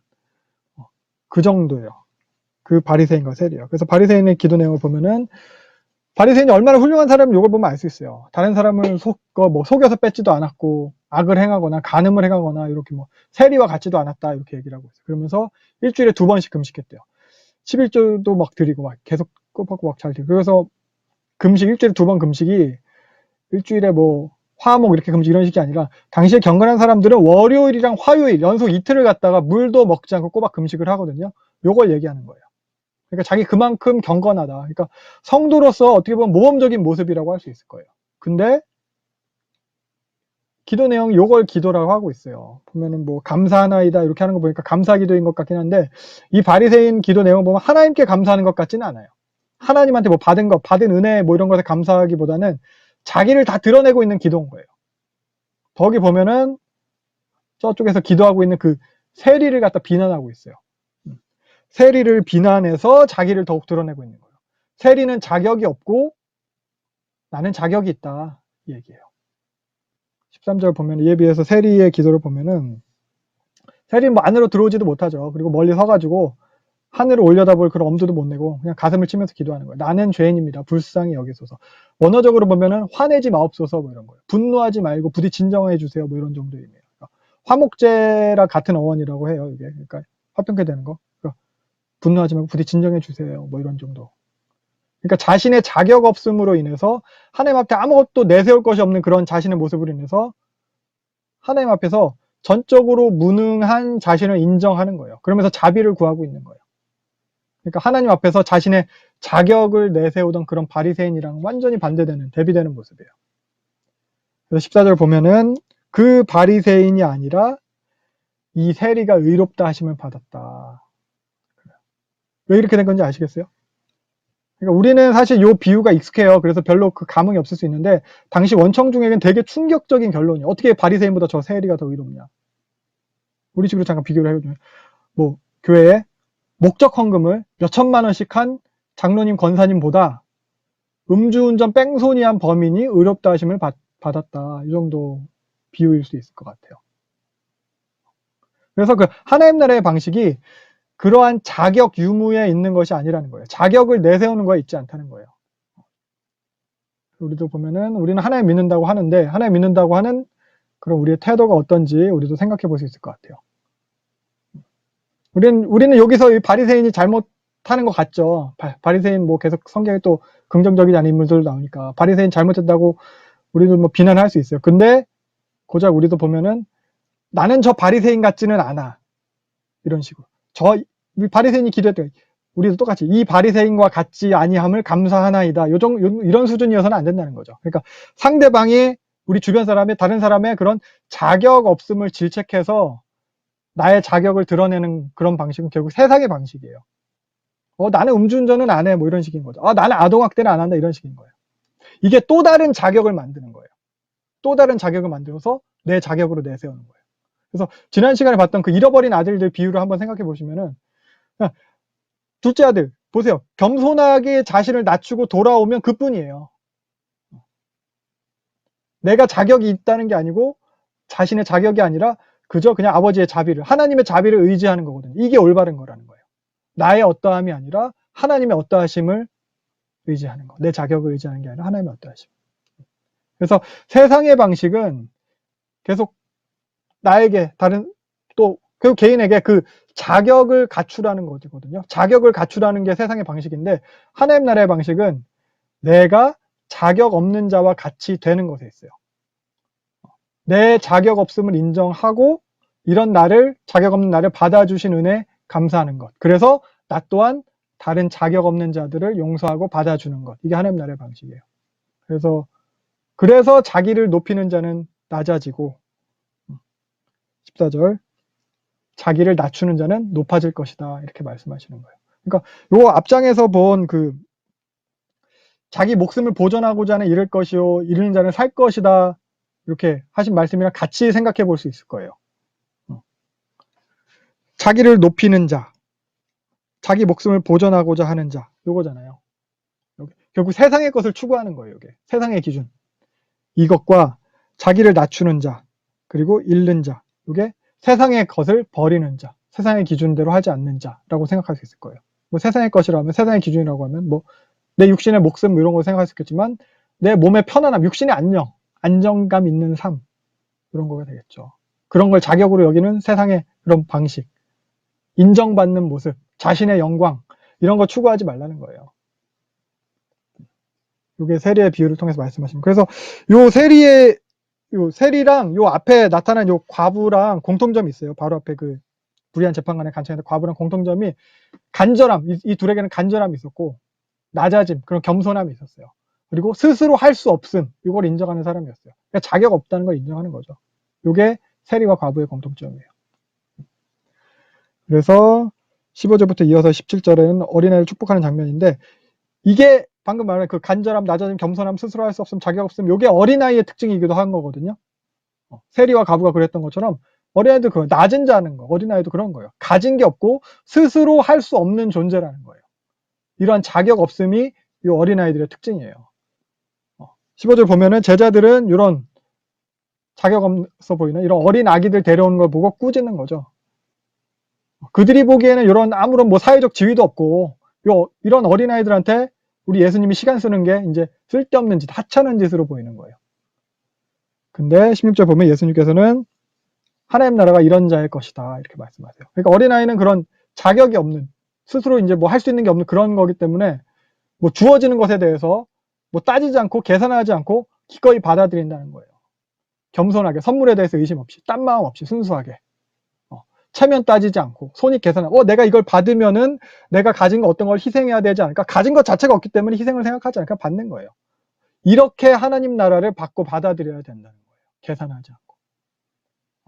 그 정도예요. 그 바리새인과 세리요. 그래서 바리새인의 기도 내용을 보면은 바리새인이 얼마나 훌륭한 사람인지 이걸 보면 알 수 있어요. 다른 사람을 속여서 뺏지도 않았고, 악을 행하거나, 간음을 행하거나, 이렇게 세리와 같지도 않았다, 이렇게 얘기를 하고 있어요. 그러면서 일주일에 2번씩 금식했대요. 11조도 막 드리고, 막 계속 꼬박꼬박 잘 드리고. 그래서 일주일에 2번 금식이, 일주일에 화목 이렇게 금식 이런 식이 아니라, 당시에 경건한 사람들은 월요일이랑 화요일, 연속 이틀을 갖다가 물도 먹지 않고 꼬박 금식을 하거든요. 요걸 얘기하는 거예요. 그러니까 자기 그만큼 경건하다. 그러니까 성도로서 어떻게 보면 모범적인 모습이라고 할 수 있을 거예요. 근데 기도 내용이 요걸 기도라고 하고 있어요. 보면은 감사하나이다 이렇게 하는 거 보니까 감사 기도인 것 같긴 한데, 이 바리새인 기도 내용 보면 하나님께 감사하는 것 같지는 않아요. 하나님한테 받은 은혜 이런 것에 감사하기보다는 자기를 다 드러내고 있는 기도인 거예요. 거기 보면은 저쪽에서 기도하고 있는 그 세리를 갖다 비난하고 있어요. 세리를 비난해서 자기를 더욱 드러내고 있는 거예요. 세리는 자격이 없고 나는 자격이 있다, 이 얘기예요. 13절 보면, 이에 비해서 세리의 기도를 보면은, 세리는 안으로 들어오지도 못하죠. 그리고 멀리 서가지고 하늘을 올려다볼 그런 엄두도 못 내고 그냥 가슴을 치면서 기도하는 거예요. 나는 죄인입니다. 불쌍히 여기소서. 원어적으로 보면은 화내지 마옵소서 이런 거예요. 분노하지 말고 부디 진정해 주세요 이런 정도의 의미예요. 그러니까 화목제랑 같은 어원이라고 해요. 이게 그러니까 화평케 되는 거. 그러니까 분노하지 말고 부디 진정해 주세요 이런 정도. 그러니까 자신의 자격 없음으로 인해서 하나님 앞에 아무것도 내세울 것이 없는 그런 자신의 모습으로 인해서 하나님 앞에서 전적으로 무능한 자신을 인정하는 거예요. 그러면서 자비를 구하고 있는 거예요. 그러니까 하나님 앞에서 자신의 자격을 내세우던 그런 바리새인이랑 완전히 반대되는, 대비되는 모습이에요. 그래서 14절 보면은 그 바리새인이 아니라 이 세리가 의롭다 하심을 받았다. 왜 이렇게 된 건지 아시겠어요? 그러니까 우리는 사실 이 비유가 익숙해요. 그래서 별로 그 감흥이 없을 수 있는데, 당시 원청 중에는 되게 충격적인 결론이, 어떻게 바리새인보다 저 세리가 더 의롭냐. 우리 식으로 잠깐 비교를 해보면, 교회에 목적 헌금을 몇 천만 원씩 한 장로님, 권사님보다 음주운전 뺑소니한 범인이 의롭다 하심을 받았다. 이 정도 비유일 수 있을 것 같아요. 그래서 그 하나님 나라의 방식이 그러한 자격 유무에 있는 것이 아니라는 거예요. 자격을 내세우는 거에 있지 않다는 거예요. 우리도 보면은 우리는 하나님 믿는다고 하는데, 하나님 믿는다고 하는 그런 우리의 태도가 어떤지 우리도 생각해 볼 수 있을 것 같아요. 우리는 여기서 이 바리새인이 잘못하는 것 같죠. 바리새인 계속 성경에 또 긍정적이지 않은 인물들 나오니까 바리새인 잘못했다고 우리도 비난할 수 있어요. 근데 고작 우리도 보면은 나는 저 바리새인 같지는 않아. 이런 식으로. 바리새인이 기도했대요. 우리도 똑같이 이 바리새인과 같지 아니함을 감사하나이다. 이런 수준이어서는 안 된다는 거죠. 그러니까 상대방이 우리 주변 사람의, 다른 사람의 그런 자격 없음을 질책해서 나의 자격을 드러내는 그런 방식은 결국 세상의 방식이에요. 나는 음주운전은 안 해. 이런 식인 거죠. 나는 아동학대는 안 한다. 이런 식인 거예요. 이게 또 다른 자격을 만드는 거예요. 또 다른 자격을 만들어서 내 자격으로 내세우는 거예요. 그래서 지난 시간에 봤던 그 잃어버린 아들들 비유를 한번 생각해 보시면은, 둘째 아들 보세요. 겸손하게 자신을 낮추고 돌아오면 그뿐이에요. 내가 자격이 있다는 게 아니고 자신의 자격이 아니라 그저 그냥 아버지의 자비를, 하나님의 자비를 의지하는 거거든요. 이게 올바른 거라는 거예요. 나의 어떠함이 아니라 하나님의 어떠하심을 의지하는 거. 내 자격을 의지하는 게 아니라 하나님의 어떠하심. 그래서 세상의 방식은 계속 나에게 결국 개인에게 그 자격을 갖추라는 거거든요. 자격을 갖추라는 게 세상의 방식인데, 하나님 나라의 방식은 내가 자격 없는 자와 같이 되는 것에 있어요. 내 자격 없음을 인정하고 이런 자격 없는 나를 받아주신 은혜 감사하는 것. 그래서 나 또한 다른 자격 없는 자들을 용서하고 받아주는 것. 이게 하나님 나라의 방식이에요. 그래서 자기를 높이는 자는 낮아지고, 14절 자기를 낮추는 자는 높아질 것이다. 이렇게 말씀하시는 거예요. 그러니까 요 앞장에서 본 자기 목숨을 보존하고자 하는 잃을 것이요 잃는 자는 살 것이다. 이렇게 하신 말씀이랑 같이 생각해 볼 수 있을 거예요. 자기를 높이는 자, 자기 목숨을 보존하고자 하는 자, 요거잖아요. 결국 세상의 것을 추구하는 거예요. 이게 세상의 기준. 이것과 자기를 낮추는 자, 그리고 잃는 자, 이게 세상의 것을 버리는 자, 세상의 기준대로 하지 않는 자라고 생각할 수 있을 거예요. 세상의 것이라면, 세상의 기준이라고 하면 내 육신의 목숨 뭐 이런 거 생각할 수 있겠지만 내 몸의 편안함, 육신의 안정감 있는 삶 이런 거가 되겠죠. 그런 걸 자격으로 여기는 세상의 그런 방식, 인정받는 모습, 자신의 영광 이런 거 추구하지 말라는 거예요. 이게 세리의 비유를 통해서 말씀하시면 그래서 요 세리랑 요 앞에 나타난 요 과부랑 공통점이 있어요. 바로 앞에 그 불의한 재판관의 간청에서 과부랑 공통점이 간절함, 이 둘에게는 간절함이 있었고 낮아짐, 그런 겸손함이 있었어요. 그리고 스스로 할 수 없음, 이걸 인정하는 사람이었어요. 그러니까 자격 없다는 걸 인정하는 거죠. 이게 세리와 과부의 공통점이에요. 그래서 15절부터 이어서 17절에는 어린아이를 축복하는 장면인데 이게 방금 말한 그 간절함, 낮아짐, 겸손함, 스스로 할 수 없음, 자격 없음 이게 어린아이의 특징이기도 한 거거든요. 세리와 과부가 그랬던 것처럼 어린아이도 그 낮은 자는 거, 어린아이도 그런 거예요. 가진 게 없고 스스로 할 수 없는 존재라는 거예요. 이러한 자격 없음이 이 어린아이들의 특징이에요. 15절 보면은 제자들은 이런 자격 없어 보이는 이런 어린 아기들 데려오는 걸 보고 꾸짖는 거죠. 그들이 보기에는 이런 아무런 뭐 사회적 지위도 없고 이런 어린아이들한테 우리 예수님이 시간 쓰는 게 이제 쓸데없는 짓, 하찮은 짓으로 보이는 거예요. 근데 16절 보면 예수님께서는 하나님 나라가 이런 자의 것이다 이렇게 말씀하세요. 그러니까 어린아이는 그런 자격이 없는 스스로 이제 뭐 할 수 있는 게 없는 그런 거기 때문에 뭐 주어지는 것에 대해서 뭐 따지지 않고 계산하지 않고 기꺼이 받아들인다는 거예요. 겸손하게 선물에 대해서 의심 없이 딴 마음 없이 순수하게 체면 따지지 않고 손익 계산하고 내가 이걸 받으면은 내가 가진 거 어떤 걸 희생해야 되지 않을까? 가진 것 자체가 없기 때문에 희생을 생각하지 않을까? 받는 거예요. 이렇게 하나님 나라를 받고 받아들여야 된다는 거예요. 계산하지 않고.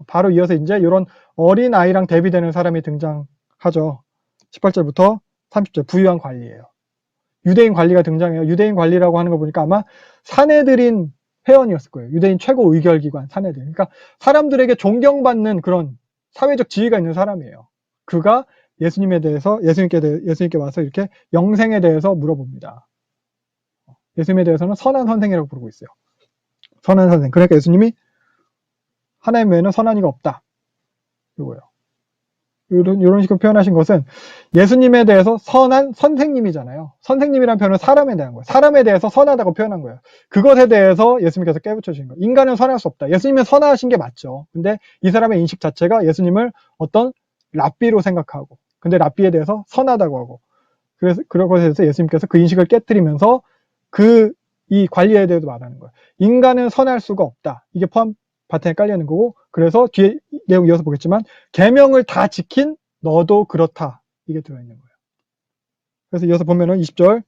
바로 이어서 이제 이런 어린 아이랑 대비되는 사람이 등장하죠. 18절부터 30절 부유한 관리예요. 유대인 관리가 등장해요. 유대인 관리라고 하는 거 보니까 아마 사내들인 회원이었을 거예요. 유대인 최고 의결기관 사내들. 그러니까 사람들에게 존경받는 그런 사회적 지위가 있는 사람이에요. 그가 예수님께 와서 이렇게 영생에 대해서 물어봅니다. 예수님에 대해서는 선한 선생이라고 부르고 있어요. 선한 선생. 그러니까 예수님이 하나님 외에는 선한 이가 없다. 이거예요. 이런 식으로 표현하신 것은 예수님에 대해서 선한 선생님이잖아요. 선생님이란 표현은 사람에 대한 거예요. 사람에 대해서 선하다고 표현한 거예요. 그것에 대해서 예수님께서 깨부쳐 주신 거예요. 인간은 선할 수 없다. 예수님은 선하신 게 맞죠. 근데 이 사람의 인식 자체가 예수님을 어떤 랍비로 생각하고 근데 랍비에 대해서 선하다고 하고 그래서 그런 것에 대해서 예수님께서 그 인식을 깨뜨리면서 이 관리에 대해서 말하는 거예요. 인간은 선할 수가 없다. 이게 바탕에 깔려 있는 거고 그래서 뒤에 내용 이어서 보겠지만 계명을 다 지킨 너도 그렇다. 이게 들어있는 거예요. 그래서 이어서 보면은 20절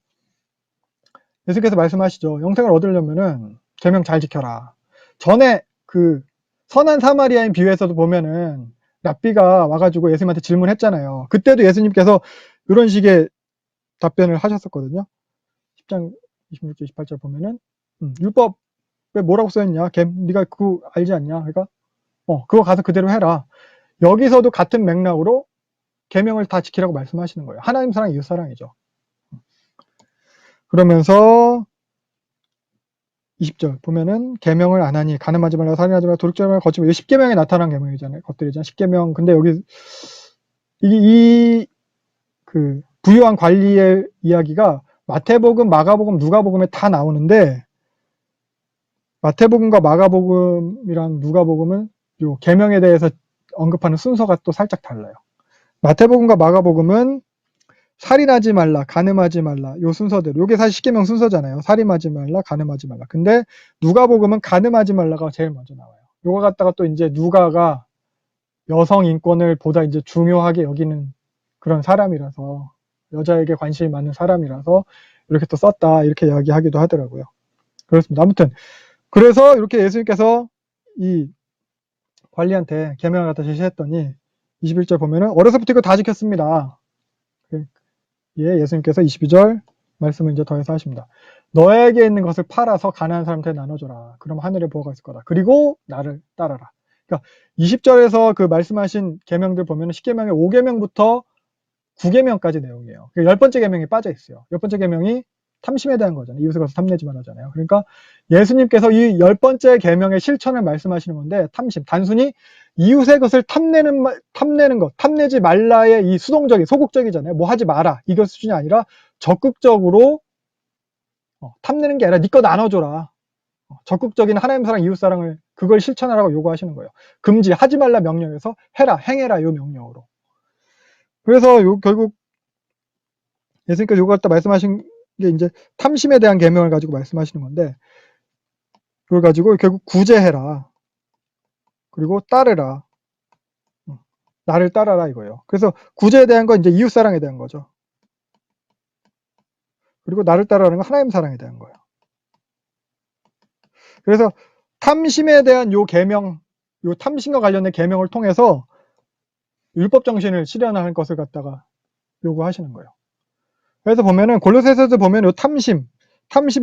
예수께서 말씀하시죠. 영생을 얻으려면은 계명 잘 지켜라. 전에 그 선한 사마리아인 비유에서도 보면은 랍비가 와가지고 예수님한테 질문했잖아요. 그때도 예수님께서 이런 식의 답변을 하셨었거든요. 10장 26절 28절 보면은 율법에 뭐라고 써있냐? 네가 그거 알지 않냐? 그러니까 그거 가서 그대로 해라. 여기서도 같은 맥락으로 계명을 다 지키라고 말씀하시는 거예요. 하나님 사랑, 이웃 사랑이죠. 그러면서 20절 보면은 계명을 안 하니 간음하지 말라, 살인하지 말라, 도둑질하지 말라, 거짓말. 10계명에 나타난 계명이잖아요. 것들이잖아요. 10계명. 근데 여기 그 부유한 관리의 이야기가 마태복음, 마가복음, 누가복음에 다 나오는데 마태복음과 마가복음이랑 누가복음은 요 계명에 대해서 언급하는 순서가 또 살짝 달라요. 마태복음과 마가복음은 살인하지 말라, 간음하지 말라 요 순서대로 요게 사실 10계명 순서잖아요. 살인하지 말라, 간음하지 말라. 근데 누가복음은 간음하지 말라가 제일 먼저 나와요. 요거 갖다가 또 이제 누가가 여성 인권을 보다 이제 중요하게 여기는 그런 사람이라서 여자에게 관심이 많은 사람이라서 이렇게 또 썼다 이렇게 이야기하기도 하더라고요. 그렇습니다. 아무튼 그래서 이렇게 예수님께서 이 관리한테 계명을 갖다 제시했더니 21절 보면은 어려서부터 이거 다 지켰습니다. 예, 예수님께서 22절 말씀을 이제 더해서 하십니다. 너에게 있는 것을 팔아서 가난한 사람한테 나눠줘라. 그럼 하늘에 보호가 있을 거다. 그리고 나를 따라라. 그러니까 20절에서 그 말씀하신 계명들 보면은 10계명의 5계명부터 9계명까지 내용이에요. 10번째 계명이 빠져 있어요. 10번째 계명이 탐심에 대한 거잖아요. 이웃을 가서 탐내지 말라잖아요. 그러니까 예수님께서 이 10번째 계명의 실천을 말씀하시는 건데 탐심, 단순히 이웃의 것을 탐내는 것, 탐내지 말라의 이 수동적인, 소극적이잖아요. 뭐 하지 마라. 이것 수준이 아니라 적극적으로 탐내는 게 아니라 네 거 나눠줘라. 적극적인 하나님 사랑, 이웃 사랑을 그걸 실천하라고 요구하시는 거예요. 금지, 하지 말라 명령에서 해라, 행해라 요 명령으로. 그래서 결국 예수님께서 요거 갖다 말씀하신 게 이제 탐심에 대한 계명을 가지고 말씀하시는 건데, 그걸 가지고 결국 구제해라. 그리고 따르라. 나를 따라라 이거예요. 그래서 구제에 대한 건 이제 이웃 사랑에 대한 거죠. 그리고 나를 따라라는 건 하나님 사랑에 대한 거예요. 그래서 탐심에 대한 요 계명, 요 탐심과 관련된 계명을 통해서 율법 정신을 실현할 것을 갖다가 요구하시는 거예요. 그래서 보면은 골로새서도 보면 요 탐심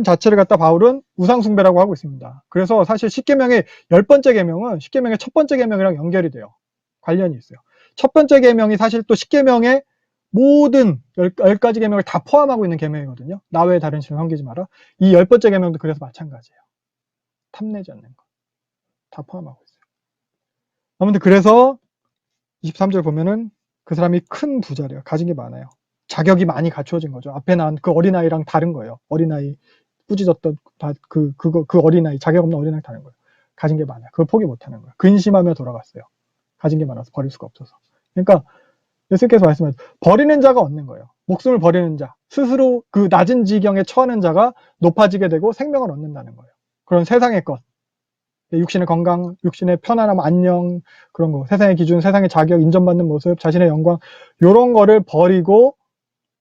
자체를 갖다 바울은 우상숭배라고 하고 있습니다. 그래서 사실 십계명의 10번째 계명은 십계명의 첫 번째 계명이랑 연결이 돼요. 관련이 있어요. 첫 번째 계명이 사실 또 십계명의 모든 10가지 계명을 다 포함하고 있는 계명이거든요. 나 외에 다른 신을 섬기지 마라. 이 10번째 계명도 그래서 마찬가지예요. 탐내지 않는 거. 다 포함하고 있어요. 아무튼 그래서 23절 보면은 그 사람이 큰 부자래요. 가진 게 많아요. 자격이 많이 갖추어진 거죠. 앞에 나온 그 어린아이랑 다른 거예요. 어린아이 꾸짖었던 그 어린아이, 자격 없는 어린아이 다른 거예요. 가진 게 많아요. 그걸 포기 못 하는 거예요. 근심하며 돌아갔어요. 가진 게 많아서 버릴 수가 없어서. 그러니까 예수님께서 말씀하신 버리는 자가 얻는 거예요. 목숨을 버리는 자, 스스로 그 낮은 지경에 처하는 자가 높아지게 되고 생명을 얻는다는 거예요. 그런 세상의 것, 육신의 건강, 육신의 편안함, 안녕, 그런 거, 세상의 기준, 세상의 자격, 인정받는 모습, 자신의 영광, 요런 거를 버리고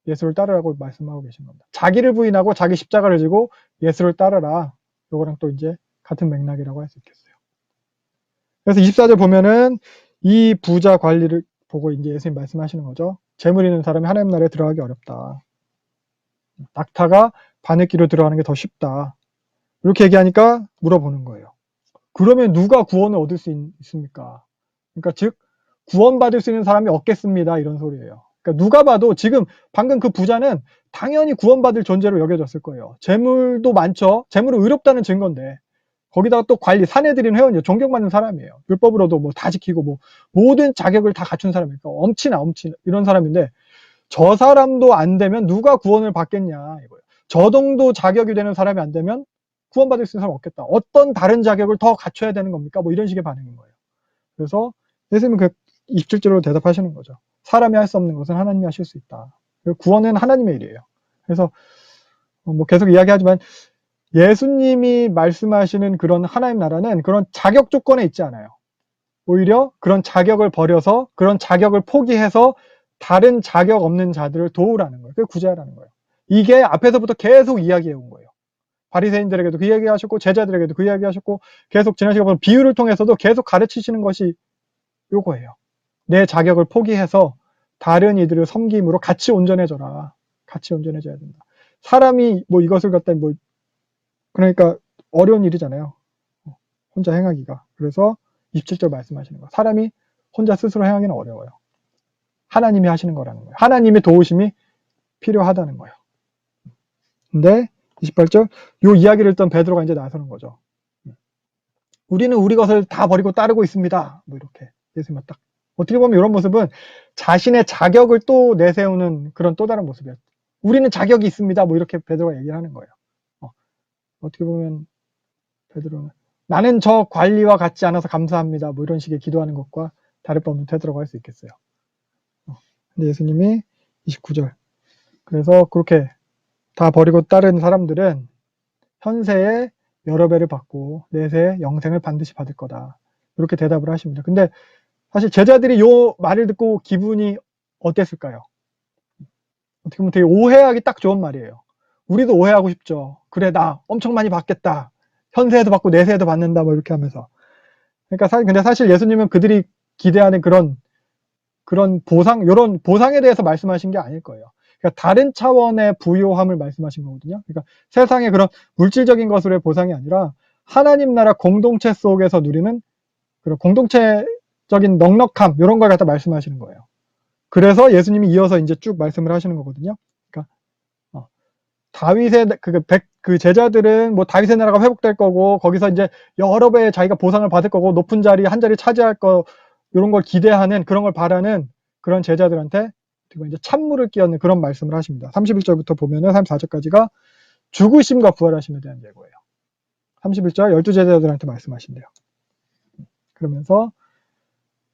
예수를 따르라고 말씀하고 계신 겁니다. 자기를 부인하고 자기 십자가를 지고 예수를 따르라. 요거랑 또 이제 같은 맥락이라고 할 수 있겠어요. 그래서 24절 보면은 이 부자 관리를 보고 이제 예수님 말씀하시는 거죠. 재물 있는 사람이 하나님 나라에 들어가기 어렵다. 낙타가 바느끼로 들어가는 게 더 쉽다. 이렇게 얘기하니까 물어보는 거예요. 그러면 누가 구원을 얻을 수 있습니까? 그러니까 즉 구원받을 수 있는 사람이 없겠습니다. 이런 소리예요. 그러니까 누가 봐도 지금 방금 그 부자는 당연히 구원받을 존재로 여겨졌을 거예요. 재물도 많죠. 재물은 의롭다는 증거인데 거기다가 또 관리, 사내들인 회원이요. 존경받는 사람이에요. 율법으로도 뭐 다 지키고 뭐 모든 자격을 다 갖춘 사람이니까 엄친아 이런 사람인데 저 사람도 안 되면 누가 구원을 받겠냐 이거예요. 저 정도 자격이 되는 사람이 안 되면 구원받을 수 있는 사람 없겠다. 어떤 다른 자격을 더 갖춰야 되는 겁니까? 뭐 이런 식의 반응인 거예요. 그래서 예수님은 그 입술적으로 대답하시는 거죠. 사람이 할 수 없는 것은 하나님이 하실 수 있다. 구원은 하나님의 일이에요. 그래서 뭐 계속 이야기하지만 예수님이 말씀하시는 그런 하나님 나라는 그런 자격 조건에 있지 않아요. 오히려 그런 자격을 버려서 그런 자격을 포기해서 다른 자격 없는 자들을 도우라는 거예요. 그게 구제하라는 거예요. 이게 앞에서부터 계속 이야기해 온 거예요. 바리새인들에게도 그 이야기 하셨고 제자들에게도 그 이야기 하셨고 계속 지난 시간에 보면 비유를 통해서도 계속 가르치시는 것이 요거예요. 내 자격을 포기해서 다른 이들을 섬김으로 같이 온전해져라. 같이 온전해져야 된다. 사람이 뭐 이것을 갖다 뭐 그러니까 어려운 일이잖아요. 혼자 행하기가. 그래서 27절 말씀하시는 거예요. 사람이 혼자 스스로 행하기는 어려워요. 하나님이 하시는 거라는 거예요. 하나님의 도우심이 필요하다는 거예요. 근데 28절 요 이야기를 듣던 베드로가 이제 나서는 거죠. 우리는 우리 것을 다 버리고 따르고 있습니다. 뭐 이렇게 예수님은 딱 어떻게 보면 이런 모습은 자신의 자격을 또 내세우는 그런 또 다른 모습이에요. 우리는 자격이 있습니다. 뭐 이렇게 베드로가 얘기를 하는 거예요. 어떻게 보면 베드로는 나는 저 관리와 같지 않아서 감사합니다. 뭐 이런 식의 기도하는 것과 다를 바 없는 태도라고 할 수 있겠어요. 근데 예수님이 29절 그래서 그렇게 다 버리고 따른 사람들은 현세에 여러 배를 받고 내세에 영생을 반드시 받을 거다. 이렇게 대답을 하십니다. 근데 사실 제자들이 이 말을 듣고 기분이 어땠을까요? 어떻게 보면 되게 오해하기 딱 좋은 말이에요. 우리도 오해하고 싶죠. 그래 나 엄청 많이 받겠다. 현세에도 받고 내세에도 받는다. 뭐 이렇게 하면서. 그러니까 근데 사실 예수님은 그들이 기대하는 그런 보상, 이런 보상에 대해서 말씀하신 게 아닐 거예요. 그러니까 다른 차원의 부요함을 말씀하신 거거든요. 그러니까 세상의 그런 물질적인 것으로의 보상이 아니라 하나님 나라 공동체 속에서 누리는 그런 공동체적인 넉넉함 이런 걸 갖다 말씀하시는 거예요. 그래서 예수님이 이어서 이제 쭉 말씀을 하시는 거거든요. 그러니까 다윗의 그 제자들은 뭐 다윗의 나라가 회복될 거고 거기서 이제 여러 배 자기가 보상을 받을 거고 높은 자리 한 자리 차지할 거 이런 걸 기대하는 그런 걸 바라는 그런 제자들한테 이제 찬물을 끼얹는 그런 말씀을 하십니다. 31절부터 보면은 34절까지가 죽으심과 부활하심에 대한 예고예요. 31절 12제자들한테 말씀하신대요. 그러면서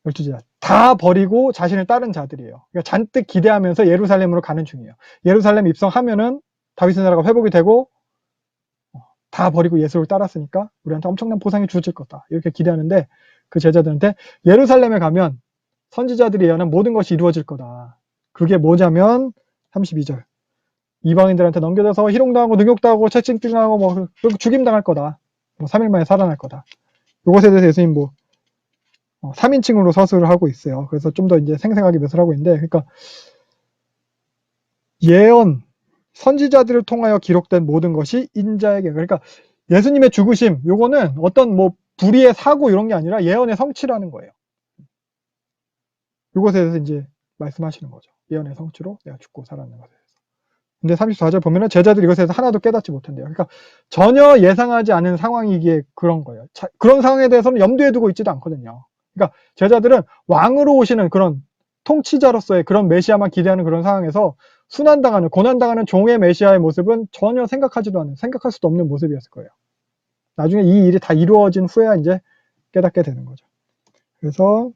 12제자 다 버리고 자신을 따른 자들이에요. 그러니까 잔뜩 기대하면서 예루살렘으로 가는 중이에요. 예루살렘 입성하면은 다윗의 나라가 회복이 되고 다 버리고 예수를 따랐으니까 우리한테 엄청난 보상이 주어질 거다. 이렇게 기대하는데 그 제자들한테 예루살렘에 가면 선지자들이 예언한 모든 것이 이루어질 거다. 그게 뭐냐면 32절 이방인들한테 넘겨져서 희롱당하고 능욕당하고 채찍질당하고 뭐 죽임당할 거다. 뭐 3일 만에 살아날 거다. 이것에 대해서 예수님 뭐 3인칭으로 서술을 하고 있어요. 그래서 좀 더 이제 생생하게 묘사를 하고 있는데 그러니까 예언 선지자들을 통하여 기록된 모든 것이 인자에게 그러니까 예수님의 죽으심 요거는 어떤 뭐 불의의 사고 이런 게 아니라 예언의 성취라는 거예요. 이것에 대해서 이제 말씀하시는 거죠. 예언의 성취로 내가 죽고 살아나는 것에 대해서. 근데 34절 보면은 제자들이 이것에 대해서 하나도 깨닫지 못한대요. 그러니까 전혀 예상하지 않은 상황이기에 그런 거예요. 그런 상황에 대해서는 염두에 두고 있지도 않거든요. 그러니까 제자들은 왕으로 오시는 그런 통치자로서의 그런 메시아만 기대하는 그런 상황에서 순환당하는 고난당하는 종의 메시아의 모습은 전혀 생각하지도 않는 생각할 수도 없는 모습이었을 거예요. 나중에 이 일이 다 이루어진 후에야 이제 깨닫게 되는 거죠. 그래서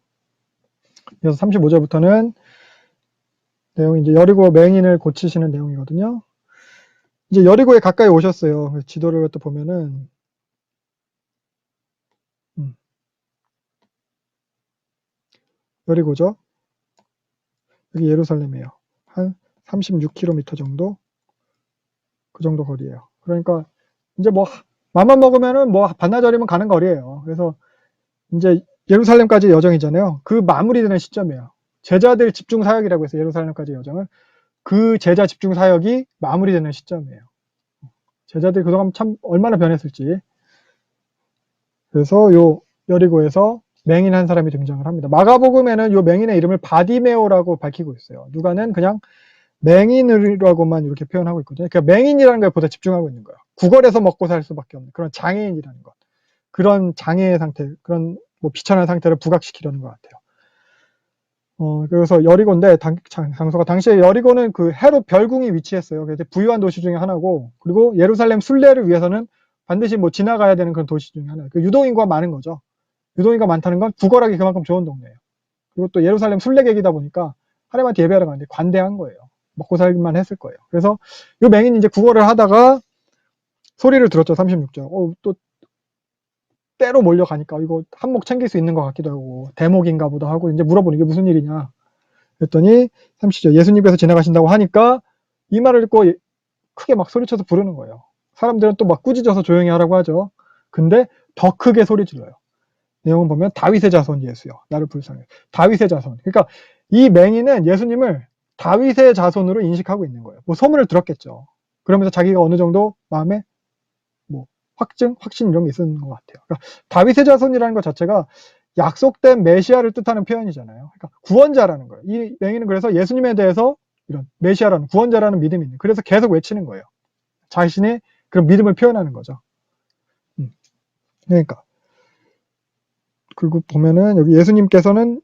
35절부터는 내용이 이제 여리고 맹인을 고치시는 내용이거든요. 이제 여리고에 가까이 오셨어요. 지도를 또 보면은 여리고죠. 여기 예루살렘이에요. 한 36km 정도 그 정도 거리예요. 그러니까 이제 뭐 맘만 먹으면은 뭐 반나절이면 가는 거리예요. 그래서 이제 예루살렘까지 여정이잖아요. 그 마무리되는 시점이에요. 제자들 집중 사역이라고 해서 예루살렘까지 여정을 그 제자 집중 사역이 마무리되는 시점이에요. 제자들이 그동안 참 얼마나 변했을지. 그래서 요 여리고에서 맹인 한 사람이 등장을 합니다. 마가복음에는 요 맹인의 이름을 바디메오라고 밝히고 있어요. 누가는 그냥 맹인이라고만 이렇게 표현하고 있거든요. 그러니까 맹인이라는 거에 보다 집중하고 있는 거예요. 구걸해서 먹고 살 수밖에 없는 그런 장애인이라는 것. 그런 장애의 상태, 그런 뭐 비천한 상태를 부각시키려는 것 같아요. 그래서 여리고인데 장소가 당시에 여리고는 그 헤롯 별궁이 위치했어요. 그래서 부유한 도시 중에 하나고 그리고 예루살렘 순례를 위해서는 반드시 뭐 지나가야 되는 그런 도시 중에 하나예요. 그 유동인구가 많은 거죠. 유동인구가 많다는 건 구걸하기 그만큼 좋은 동네예요. 그리고 또 예루살렘 순례객이다 보니까 하나님한테 예배하러 가는데 관대한 거예요. 먹고 살기만 했을 거예요. 그래서 이 맹인이 이제 구걸을 하다가 소리를 들었죠. 36절. 또 때로 몰려가니까 이거 한몫 챙길 수 있는 것 같기도 하고 대목인가 보다 하고 이제 물어보는 게 무슨 일이냐 그랬더니 30절 예수님께서 지나가신다고 하니까 이 말을 듣고 크게 막 소리쳐서 부르는 거예요. 사람들은 또 막 꾸짖어서 조용히 하라고 하죠. 근데 더 크게 소리 질러요. 내용을 보면 다윗의 자손 예수여 나를 불쌍해. 다윗의 자손. 그러니까 이 맹인은 예수님을 다윗의 자손으로 인식하고 있는 거예요. 뭐 소문을 들었겠죠. 그러면서 자기가 어느 정도 마음에 뭐 확신 이런 게 있었는 것 같아요. 그러니까 다윗의 자손이라는 것 자체가 약속된 메시아를 뜻하는 표현이잖아요. 그러니까 구원자라는 거예요. 이 맹인은 그래서 예수님에 대해서 이런 메시아라는 구원자라는 믿음이 있는 그래서 계속 외치는 거예요. 자신의 그런 믿음을 표현하는 거죠. 그러니까 그리고 보면은 여기 예수님께서는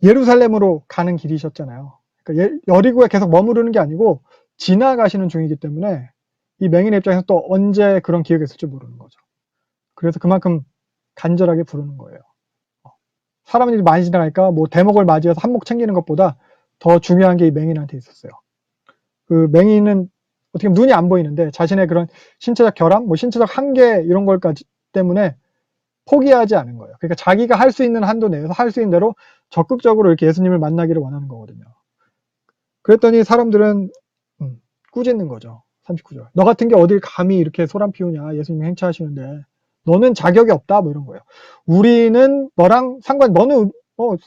예루살렘으로 가는 길이셨잖아요. 그러니까 여리고에 계속 머무르는 게 아니고 지나가시는 중이기 때문에 이 맹인의 입장에서 또 언제 그런 기회가 있을지 모르는 거죠. 그래서 그만큼 간절하게 부르는 거예요. 사람들이 많이 지나가니까 뭐 대목을 맞이해서 한몫 챙기는 것보다 더 중요한 게 이 맹인한테 있었어요. 그 맹인은 어떻게 보면 눈이 안 보이는데 자신의 그런 신체적 결함, 뭐 신체적 한계 이런 걸까지 때문에 포기하지 않은 거예요. 그러니까 자기가 할 수 있는 한도 내에서 할 수 있는 대로 적극적으로 이렇게 예수님을 만나기를 원하는 거거든요. 그랬더니 사람들은 꾸짖는 거죠. 39절. 너 같은 게 어딜 감히 이렇게 소란 피우냐. 예수님 행차하시는데. 너는 자격이 없다. 뭐 이런 거예요. 우리는 너랑 너는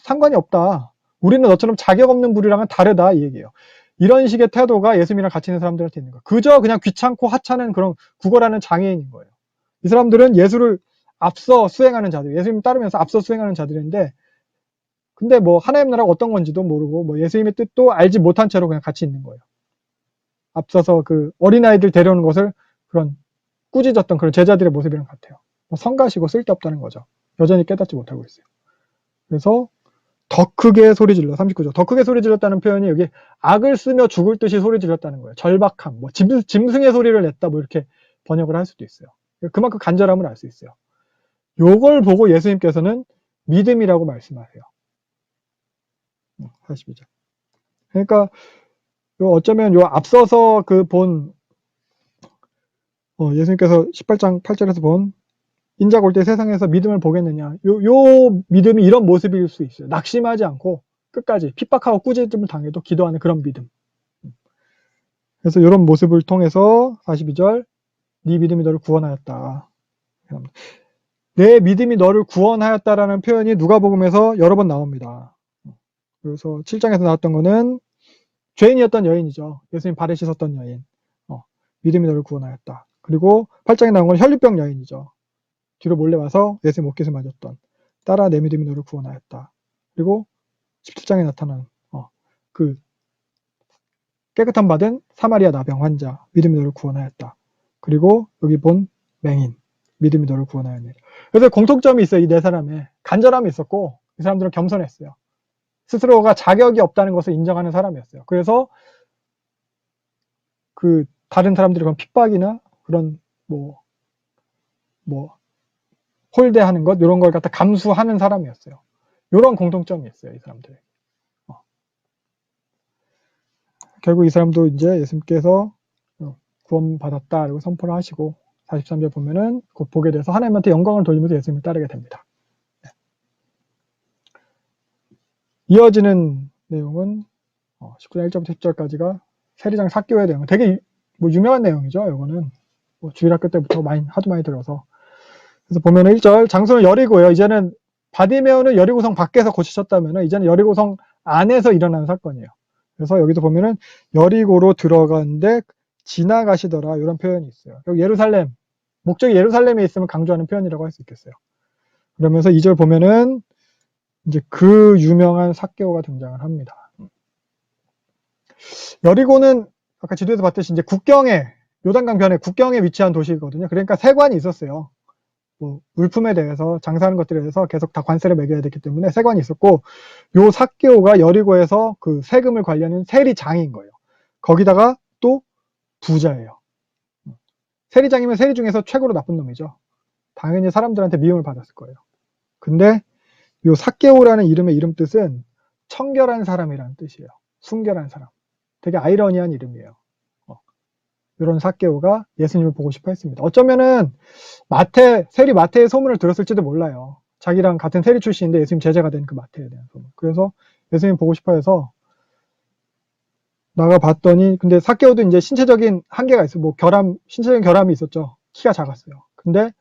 상관이 없다. 우리는 너처럼 자격 없는 부류랑은 다르다. 이 얘기예요. 이런 식의 태도가 예수님이랑 같이 있는 사람들한테 있는 거예요. 그저 그냥 귀찮고 하찮은 그런 구걸하는 장애인인 거예요. 이 사람들은 예수를 앞서 수행하는 자들, 예수님 따르면서 앞서 수행하는 자들인데, 근데 뭐 하나님 나라가 어떤 건지도 모르고 뭐 예수님의 뜻도 알지 못한 채로 그냥 같이 있는 거예요. 앞서서 그 어린아이들 데려오는 것을 그런 꾸짖었던 그런 제자들의 모습이랑 같아요. 성가시고 쓸데없다는 거죠. 여전히 깨닫지 못하고 있어요. 그래서 더 크게 소리 질러. 39절. 더 크게 소리 질렀다는 표현이 여기 악을 쓰며 죽을 듯이 소리 질렀다는 거예요. 절박함, 뭐 짐승의 소리를 냈다, 뭐 이렇게 번역을 할 수도 있어요. 그만큼 간절함을 알 수 있어요. 요걸 보고 예수님께서는 믿음이라고 말씀하세요. 42절. 그러니까 어쩌면 요 앞서서 예수님께서 18장 8절에서 본 인자가 올 때 세상에서 믿음을 보겠느냐. 요 믿음이 이런 모습일 수 있어요. 낙심하지 않고 끝까지 핍박하고 꾸짖음을 당해도 기도하는 그런 믿음. 그래서 이런 모습을 통해서 42절 네 믿음이 너를 구원하였다. 내 믿음이 너를 구원하였다라는 표현이 누가복음에서 여러 번 나옵니다. 그래서 7장에서 나왔던 거는 죄인이었던 여인이죠. 예수님 발을 씻었던 여인. 믿음이 너를 구원하였다. 그리고 8장에 나온 건 혈류병 여인이죠. 뒤로 몰래 와서 예수님 옷깃을 맞았던 따라 내 믿음이 너를 구원하였다. 그리고 17장에 나타난 그 깨끗함 받은 사마리아 나병 환자 믿음이 너를 구원하였다. 그리고 여기 본 맹인 믿음이 너를 구원하였네. 그래서 공통점이 있어요. 이 네 사람에 간절함이 있었고 이 사람들은 겸손했어요. 스스로가 자격이 없다는 것을 인정하는 사람이었어요. 그래서 그 다른 사람들이 그런 핍박이나 그런 뭐 홀대하는 것 이런 걸 갖다 감수하는 사람이었어요. 이런 공통점이 있어요. 이 사람들. 결국 이 사람도 이제 예수님께서 구원받았다 그리고 선포를 하시고 43절 보면은 곧 보게 돼서 하나님한테 영광을 돌리면서 예수님을 따르게 됩니다. 이어지는 내용은 19장 1절부터 10절까지가 세리장 삭교에 대한 되게 유명한 내용이죠. 이거는 주일학교 때부터 하도 많이 들어서. 그래서 보면은 1절 장소는 여리고예요. 이제는 바디메오는 여리고성 밖에서 고치셨다면은 이제는 여리고성 안에서 일어난 사건이에요. 그래서 여기도 보면은 여리고로 들어가는데 지나가시더라 이런 표현이 있어요. 여기 예루살렘 목적이 예루살렘에 있으면 강조하는 표현이라고 할 수 있겠어요. 그러면서 2절 보면은 이제 그 유명한 삭개오가 등장을 합니다. 여리고는 아까 지도에서 봤듯이 이제 요단강 변에 국경에 위치한 도시거든요. 그러니까 세관이 있었어요. 물품에 대해서 장사하는 것들에 대해서 계속 다 관세를 매겨야 됐기 때문에 세관이 있었고 요 삭개오가 여리고에서 그 세금을 관리하는 세리장인 거예요. 거기다가 또 부자예요. 세리장이면 세리 중에서 최고로 나쁜 놈이죠. 당연히 사람들한테 미움을 받았을 거예요. 근데 요 삭개오라는 이름의 이름 뜻은 청결한 사람이라는 뜻이에요. 순결한 사람. 되게 아이러니한 이름이에요. 이런 삭개오가 예수님을 보고 싶어 했습니다. 어쩌면은 세리 마태의 소문을 들었을지도 몰라요. 자기랑 같은 세리 출신인데 예수님 제자가 된 그 마태에 대한 소문. 그래서 예수님 보고 싶어 해서 나가봤더니 근데 삭개오도 이제 신체적인 한계가 있어요. 신체적인 결함이 있었죠. 키가 작았어요. 근데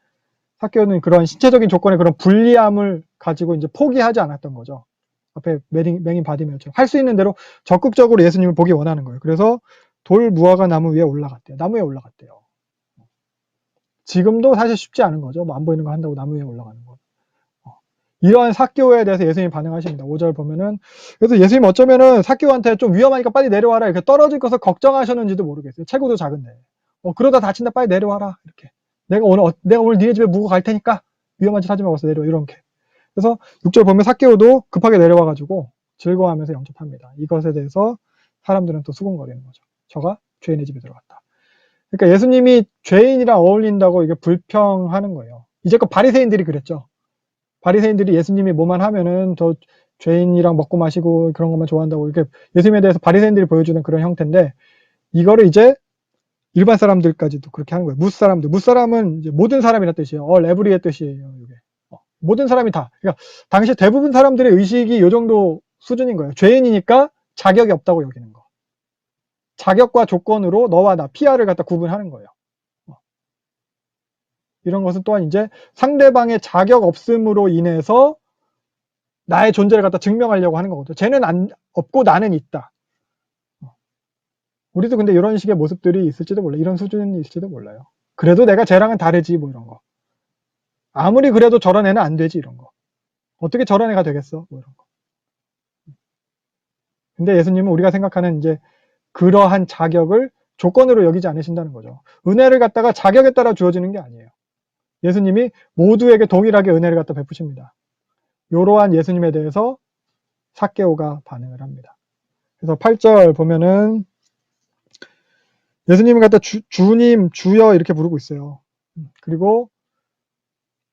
삭개오는 그런 신체적인 조건의 그런 불리함을 가지고 이제 포기하지 않았던 거죠. 앞에 맹인 바디메오처럼 할 수 있는 대로 적극적으로 예수님을 보기 원하는 거예요. 그래서 돌 무화과 나무 위에 올라갔대요. 나무에 올라갔대요. 지금도 사실 쉽지 않은 거죠. 안 보이는 거 한다고 나무 위에 올라가는 거. 이러한 삭개오에 대해서 예수님이 반응하십니다. 5절 보면은 그래서 예수님 어쩌면은 삭개오한테 좀 위험하니까 빨리 내려와라 이렇게 떨어질 것을 걱정하셨는지도 모르겠어요. 체구도 작은데 그러다 다친다 빨리 내려와라 이렇게 내가 오늘 니네 집에 묵어 갈 테니까 위험한 짓 하지 말고 내려와 이렇게. 그래서 6절 보면 삭개오도 급하게 내려와가지고 즐거워하면서 영접합니다. 이것에 대해서 사람들은 또 수군거리는 거죠. 저가 죄인의 집에 들어갔다. 그러니까 예수님이 죄인이랑 어울린다고 이게 불평하는 거예요. 이제껏 바리새인들이 그랬죠. 바리새인들이 예수님이 뭐만 하면은 저 죄인이랑 먹고 마시고 그런 것만 좋아한다고 이렇게 예수님에 대해서 바리새인들이 보여주는 그런 형태인데 이거를 이제 일반 사람들까지도 그렇게 하는 거예요. 무사람은 이제 모든 사람이란 뜻이에요. 에브리의 뜻이에요. 이게 모든 사람이 다. 그러니까 당시 대부분 사람들의 의식이 이 정도 수준인 거예요. 죄인이니까 자격이 없다고 여기는 거. 자격과 조건으로 너와 나 PR을 갖다 구분하는 거예요. 이런 것은 또한 이제 상대방의 자격 없음으로 인해서 나의 존재를 갖다 증명하려고 하는 거거든요. 쟤는 없고 나는 있다. 우리도 근데 이런 식의 모습들이 있을지도 몰라요. 이런 수준이 있을지도 몰라요. 그래도 내가 쟤랑은 다르지 뭐 이런 거. 아무리 그래도 저런 애는 안 되지 이런 거. 어떻게 저런 애가 되겠어 뭐 이런 거. 근데 예수님은 우리가 생각하는 이제 그러한 자격을 조건으로 여기지 않으신다는 거죠. 은혜를 갖다가 자격에 따라 주어지는 게 아니에요. 예수님이 모두에게 동일하게 은혜를 갖다 베푸십니다. 이러한 예수님에 대해서 삭개오가 반응을 합니다. 그래서 8절 보면은 예수님을 갖다 주님, 주여 이렇게 부르고 있어요. 그리고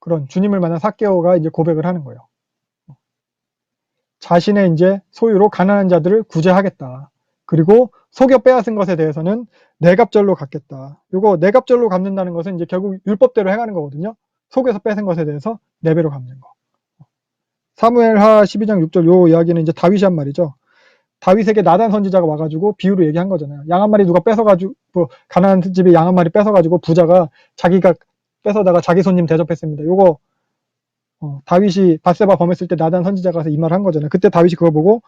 그런 주님을 만난 삭개오가 이제 고백을 하는 거예요. 자신의 이제 소유로 가난한 자들을 구제하겠다. 그리고 속여 빼앗은 것에 대해서는 내갑절로 갚겠다. 요거 내갑절로 갚는다는 것은 이제 결국 율법대로 행하는 거거든요. 속여서 뺏은 것에 대해서 4배로 갚는 거. 사무엘하 12장 6절 요 이야기는 이제 다윗이 한 말이죠. 다윗에게 나단 선지자가 와가지고 비유로 얘기한 거잖아요. 양 한 마리 누가 뺏어가지고, 가난한 집에 양 한 마리 뺏어가지고 부자가 자기가 뺏어다가 자기 손님 대접했습니다. 요거, 다윗이 밧세바 범했을 때 나단 선지자가 가서 이 말을 한 거잖아요. 그때 다윗이 그거 보고,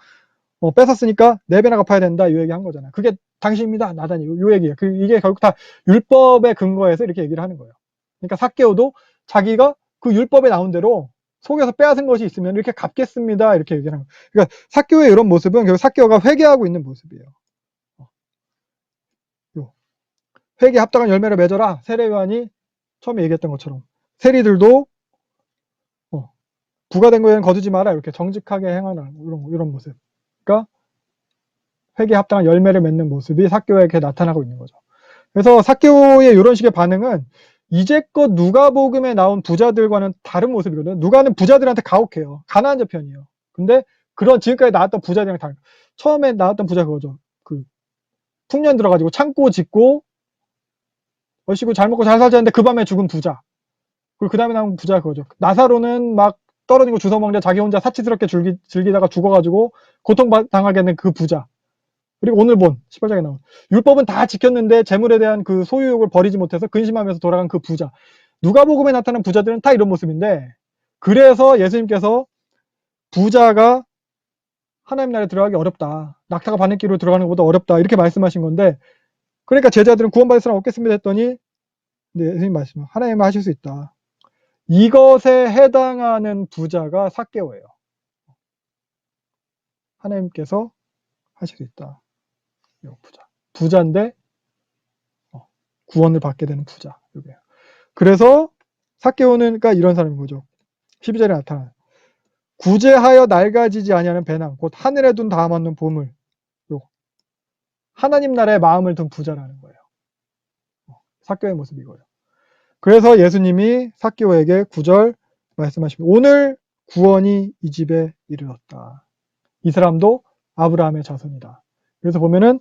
뺏었으니까 4배나 갚아야 된다. 이 얘기 한 거잖아요. 그게 당신입니다. 나단이. 요 얘기예요. 이게 결국 다 율법의 근거에서 이렇게 얘기를 하는 거예요. 그러니까 삭개오도 자기가 그 율법에 나온 대로 속여서 빼앗은 것이 있으면 이렇게 갚겠습니다. 이렇게 얘기를 하는 거예요. 그러니까 삭개오의 이런 모습은 결국 삭개오가 회개하고 있는 모습이에요. 회개 합당한 열매를 맺어라. 세례요한이 처음에 얘기했던 것처럼 세리들도 부과된 거에는 거두지 마라. 이렇게 정직하게 행하는 이런 모습. 그러니까 회개 합당한 열매를 맺는 모습이 삭개오에게 나타나고 있는 거죠. 그래서 삭개오의 이런 식의 반응은 이제껏 누가복음에 나온 부자들과는 다른 모습이거든요. 누가는 부자들한테 가혹해요. 가난한 자 편이에요. 근데 그런 지금까지 나왔던 부자들이랑 다른, 처음에 나왔던 부자 그거죠. 그 풍년 들어가지고 창고 짓고 얼씨구 잘 먹고 잘 살자는데 그 밤에 죽은 부자. 그리고 그 다음에 나온 부자 그거죠. 나사로는 막 떨어진 거 주워 먹는데 자기 혼자 사치스럽게 즐기다가 죽어가지고 고통당하게 된 그 부자. 그리고 오늘 본 18장에 나온 율법은 다 지켰는데 재물에 대한 그 소유욕을 버리지 못해서 근심하면서 돌아간 그 부자. 누가복음에 나타난 부자들은 다 이런 모습인데, 그래서 예수님께서 부자가 하나님 나라에 들어가기 어렵다. 낙타가 바늘길로 들어가는 것보다 어렵다. 이렇게 말씀하신 건데, 그러니까 제자들은 구원받을 사람 없겠습니다 했더니 예수님 말씀 하나님은 하실 수 있다. 이것에 해당하는 부자가 삭개오예요. 하나님께서 하실 수 있다. 부자인데 구원을 받게 되는 부자. 이게. 그래서 삭개오는 그러니까 이런 사람인 거죠. 12절에 나타나는 구제하여 낡아지지 아니하는 배낭 곧 하늘에 둔 다음 없는 보물. 하나님 나라의 마음을 둔 부자라는 거예요. 삭개오의 모습이 이거예요. 그래서 예수님이 삭개오에게 9절 말씀하십니다. 오늘 구원이 이 집에 이르렀다. 이 사람도 아브라함의 자손이다. 그래서 보면은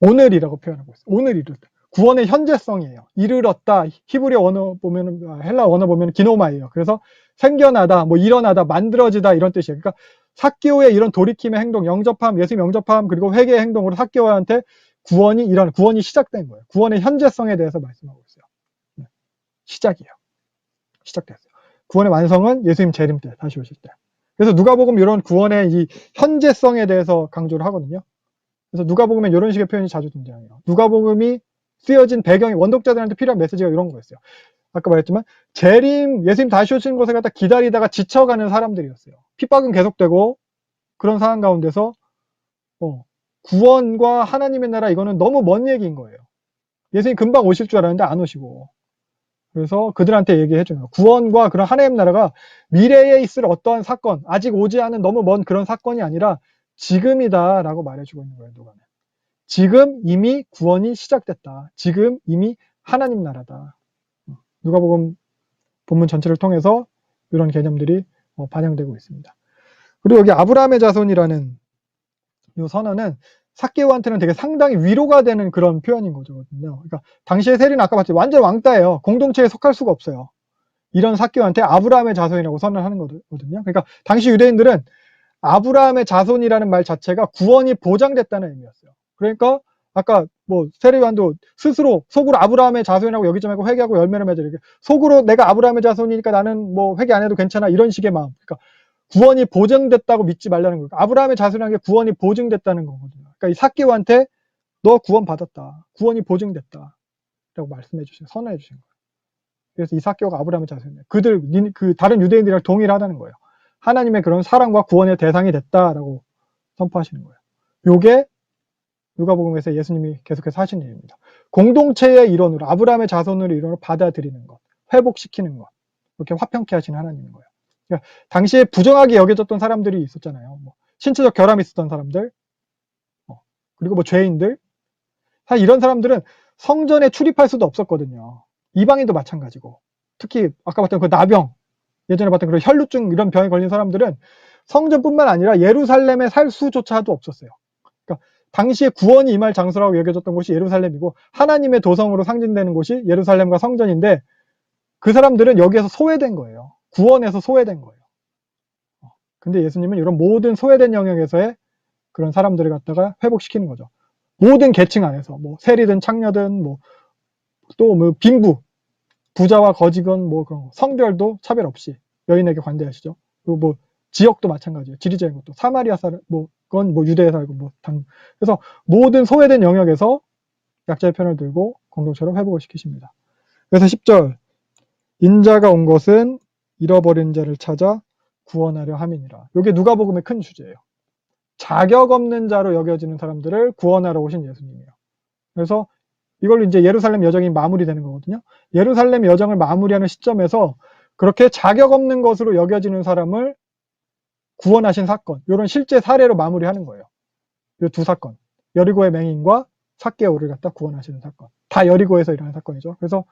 오늘이라고 표현하고 있어요. 오늘 이르렀다. 구원의 현재성이에요. 이르렀다. 히브리 언어 보면은, 헬라 언어 보면은 기노마예요. 그래서 생겨나다, 뭐 일어나다, 만들어지다 이런 뜻이에요. 그러니까 삭개오의 이런 돌이킴의 행동, 영접함, 예수님 영접함, 그리고 회개의 행동으로 삭개오한테 구원이 시작된 거예요. 구원의 현재성에 대해서 말씀하고 있어요. 시작이에요. 시작됐어요. 구원의 완성은 예수님 재림 때, 다시 오실 때. 그래서 누가복음 이런 구원의 이 현재성에 대해서 강조를 하거든요. 그래서 누가복음에 이런 식의 표현이 자주 등장해요. 누가복음이 쓰여진 배경이 원독자들한테 필요한 메시지가 이런 거였어요. 아까 말했지만 예수님 다시 오시는 것을 갖다 기다리다가 지쳐가는 사람들이었어요. 핍박은 계속되고 그런 상황 가운데서 구원과 하나님의 나라 이거는 너무 먼 얘기인 거예요. 예수님 금방 오실 줄 알았는데 안 오시고. 그래서 그들한테 얘기해 주는 거예요. 구원과 그런 하나님 나라가 미래에 있을 어떠한 사건, 아직 오지 않은 너무 먼 그런 사건이 아니라 지금이다라고 말해주고 있는 거예요. 누가는. 지금 이미 구원이 시작됐다. 지금 이미 하나님 나라다. 누가복음 본문 전체를 통해서 이런 개념들이 반영되고 있습니다. 그리고 여기 아브라함의 자손이라는 이 선언은 삭개오한테는 되게 상당히 위로가 되는 그런 표현인 거거든요. 그러니까 당시의 세리는 아까 봤죠. 완전 왕따예요. 공동체에 속할 수가 없어요. 이런 삭개오한테 아브라함의 자손이라고 선언하는 거거든요. 그러니까 당시 유대인들은 아브라함의 자손이라는 말 자체가 구원이 보장됐다는 의미였어요. 그러니까 아까 뭐 세례요한도 스스로 속으로 아브라함의 자손이라고 여기지 말고 회개하고 열매를 맺으라. 속으로 내가 아브라함의 자손이니까 나는 뭐 회개 안 해도 괜찮아 이런 식의 마음. 그러니까 구원이 보증됐다고 믿지 말라는 거예요. 아브라함의 자손이라는 게 구원이 보증됐다는 거거든요. 그러니까 이 삭개오한테 너 구원 받았다. 구원이 보증됐다. 라고 말씀해 주신, 선언해 주신 거예요. 그래서 이 삭개오가 아브라함의 자손이에요. 그 다른 유대인들이랑 동일하다는 거예요. 하나님의 그런 사랑과 구원의 대상이 됐다라고 선포하시는 거예요. 요게 누가복음에서 예수님이 계속해서 하시는 일입니다. 공동체의 일원으로 아브라함의 자손으로 일원으로 받아들이는 것, 회복시키는 것, 이렇게 화평케 하시는 하나님인 거예요. 그러니까 당시에 부정하게 여겨졌던 사람들이 있었잖아요. 뭐 신체적 결함이 있었던 사람들, 그리고 뭐 죄인들. 사실 이런 사람들은 성전에 출입할 수도 없었거든요. 이방인도 마찬가지고. 특히 아까 봤던 그 나병, 예전에 봤던 그런 혈루증 이런 병에 걸린 사람들은 성전뿐만 아니라 예루살렘에 살 수조차도 없었어요. 그러니까 당시에 구원이 임할 장소라고 여겨졌던 곳이 예루살렘이고 하나님의 도성으로 상징되는 곳이 예루살렘과 성전인데 그 사람들은 여기에서 소외된 거예요. 구원에서 소외된 거예요. 근데 예수님은 이런 모든 소외된 영역에서의 그런 사람들을 갖다가 회복시키는 거죠. 모든 계층 안에서 뭐 세리든 창녀든 뭐 또 뭐 빈부, 부자와 거지건 뭐 그런 거, 성별도 차별 없이 여인에게 관대하시죠. 그리고 뭐 지역도 마찬가지예요. 지리적인 것도 사마리아 사람 뭐 그건 뭐 유대에 살고 뭐 그래서 모든 소외된 영역에서 약자의 편을 들고 공동체로 회복을 시키십니다. 그래서 10절 인자가 온 것은 잃어버린 자를 찾아 구원하려 함이니라. 이게 누가복음의 큰 주제예요. 자격 없는 자로 여겨지는 사람들을 구원하러 오신 예수님이에요. 그래서 이걸로 이제 예루살렘 여정이 마무리되는 거거든요. 예루살렘 여정을 마무리하는 시점에서 그렇게 자격 없는 것으로 여겨지는 사람을 구원하신 사건, 이런 실제 사례로 마무리하는 거예요. 이 두 사건, 여리고의 맹인과 삭개오를 갖다 구원하시는 사건. 다 여리고에서 일어난 사건이죠. 그래서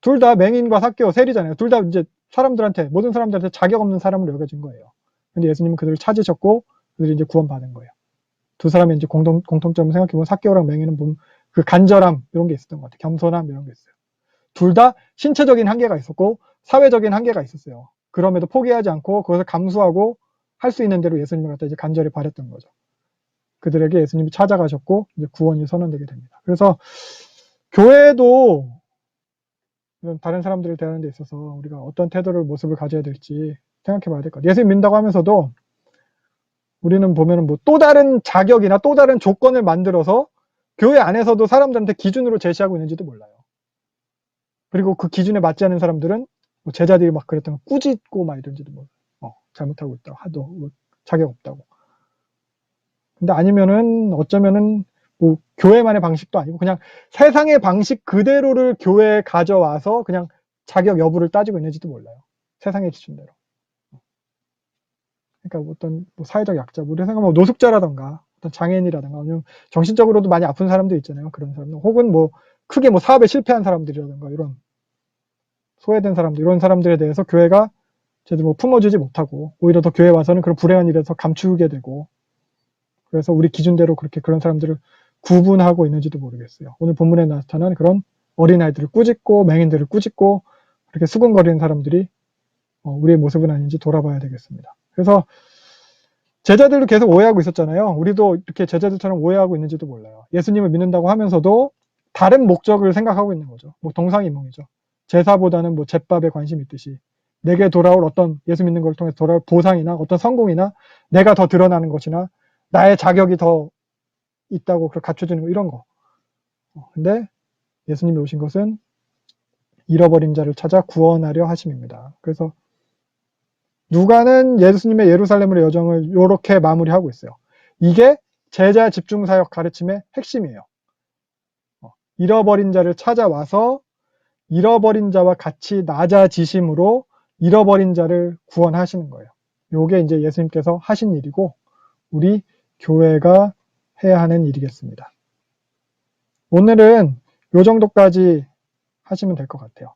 둘 다 맹인과 삭개오 세리잖아요. 둘 다 이제 사람들한테, 모든 사람들한테 자격 없는 사람으로 여겨진 거예요. 근데 예수님은 그들을 찾으셨고 그들이 이제 구원받은 거예요. 두 사람의 이제 공통점을 생각해보면 삭개오랑 맹인은 보면 그 간절함 이런 게 있었던 것 같아요. 겸손함 이런 게 있어요. 둘 다 신체적인 한계가 있었고 사회적인 한계가 있었어요. 그럼에도 포기하지 않고 그것을 감수하고 할 수 있는 대로 예수님을 갖다 이제 간절히 바랬던 거죠. 그들에게 예수님이 찾아가셨고 이제 구원이 선언되게 됩니다. 그래서 교회도 이런 다른 사람들을 대하는 데 있어서 우리가 어떤 태도를 모습을 가져야 될지 생각해 봐야 될 것 같아요. 예수님 믿는다고 하면서도 우리는 보면은 뭐 또 다른 자격이나 또 다른 조건을 만들어서 교회 안에서도 사람들한테 기준으로 제시하고 있는지도 몰라요. 그리고 그 기준에 맞지 않는 사람들은 뭐 제자들이 막 그랬던 거 꾸짖고 막 이런지도 몰라요. 잘못하고 있다고 하도 뭐 자격 없다고. 근데 아니면은 어쩌면은 뭐 교회만의 방식도 아니고 그냥 세상의 방식 그대로를 교회에 가져와서 그냥 자격 여부를 따지고 있는지도 몰라요. 세상의 기준대로. 그러니까 어떤 뭐 사회적 약자, 우리 생각하면 노숙자라던가 어떤 장애인이라던가 아니면 정신적으로도 많이 아픈 사람들 있잖아요. 그런 사람들 혹은 뭐 크게 뭐 사업에 실패한 사람들이라던가 이런 소외된 사람들 이런 사람들에 대해서 교회가 제대로 뭐 품어주지 못하고 오히려 더 교회 와서는 그런 불행한 일에서 감추게 되고 그래서 우리 기준대로 그렇게 그런 사람들을 구분하고 있는지도 모르겠어요. 오늘 본문에 나타난 그런 어린아이들을 꾸짖고 맹인들을 꾸짖고 그렇게 수군거리는 사람들이 우리의 모습은 아닌지 돌아봐야 되겠습니다. 그래서 제자들도 계속 오해하고 있었잖아요. 우리도 이렇게 제자들처럼 오해하고 있는지도 몰라요. 예수님을 믿는다고 하면서도 다른 목적을 생각하고 있는 거죠. 뭐 동상이몽이죠. 제사보다는 뭐 잿밥에 관심이 있듯이 내게 돌아올 어떤 예수 믿는 걸 통해서 돌아올 보상이나 어떤 성공이나 내가 더 드러나는 것이나 나의 자격이 더 있다고 그걸 갖춰주는 거 이런 거. 근데 예수님이 오신 것은 잃어버린 자를 찾아 구원하려 하심입니다. 그래서 누가는 예수님의 예루살렘으로 여정을 이렇게 마무리하고 있어요. 이게 제자 집중사역 가르침의 핵심이에요. 잃어버린 자를 찾아와서 잃어버린 자와 같이 낮아지심으로 잃어버린 자를 구원하시는 거예요. 요게 이제 예수님께서 하신 일이고 우리 교회가 해야 하는 일이겠습니다. 오늘은 요 정도까지 하시면 될 것 같아요.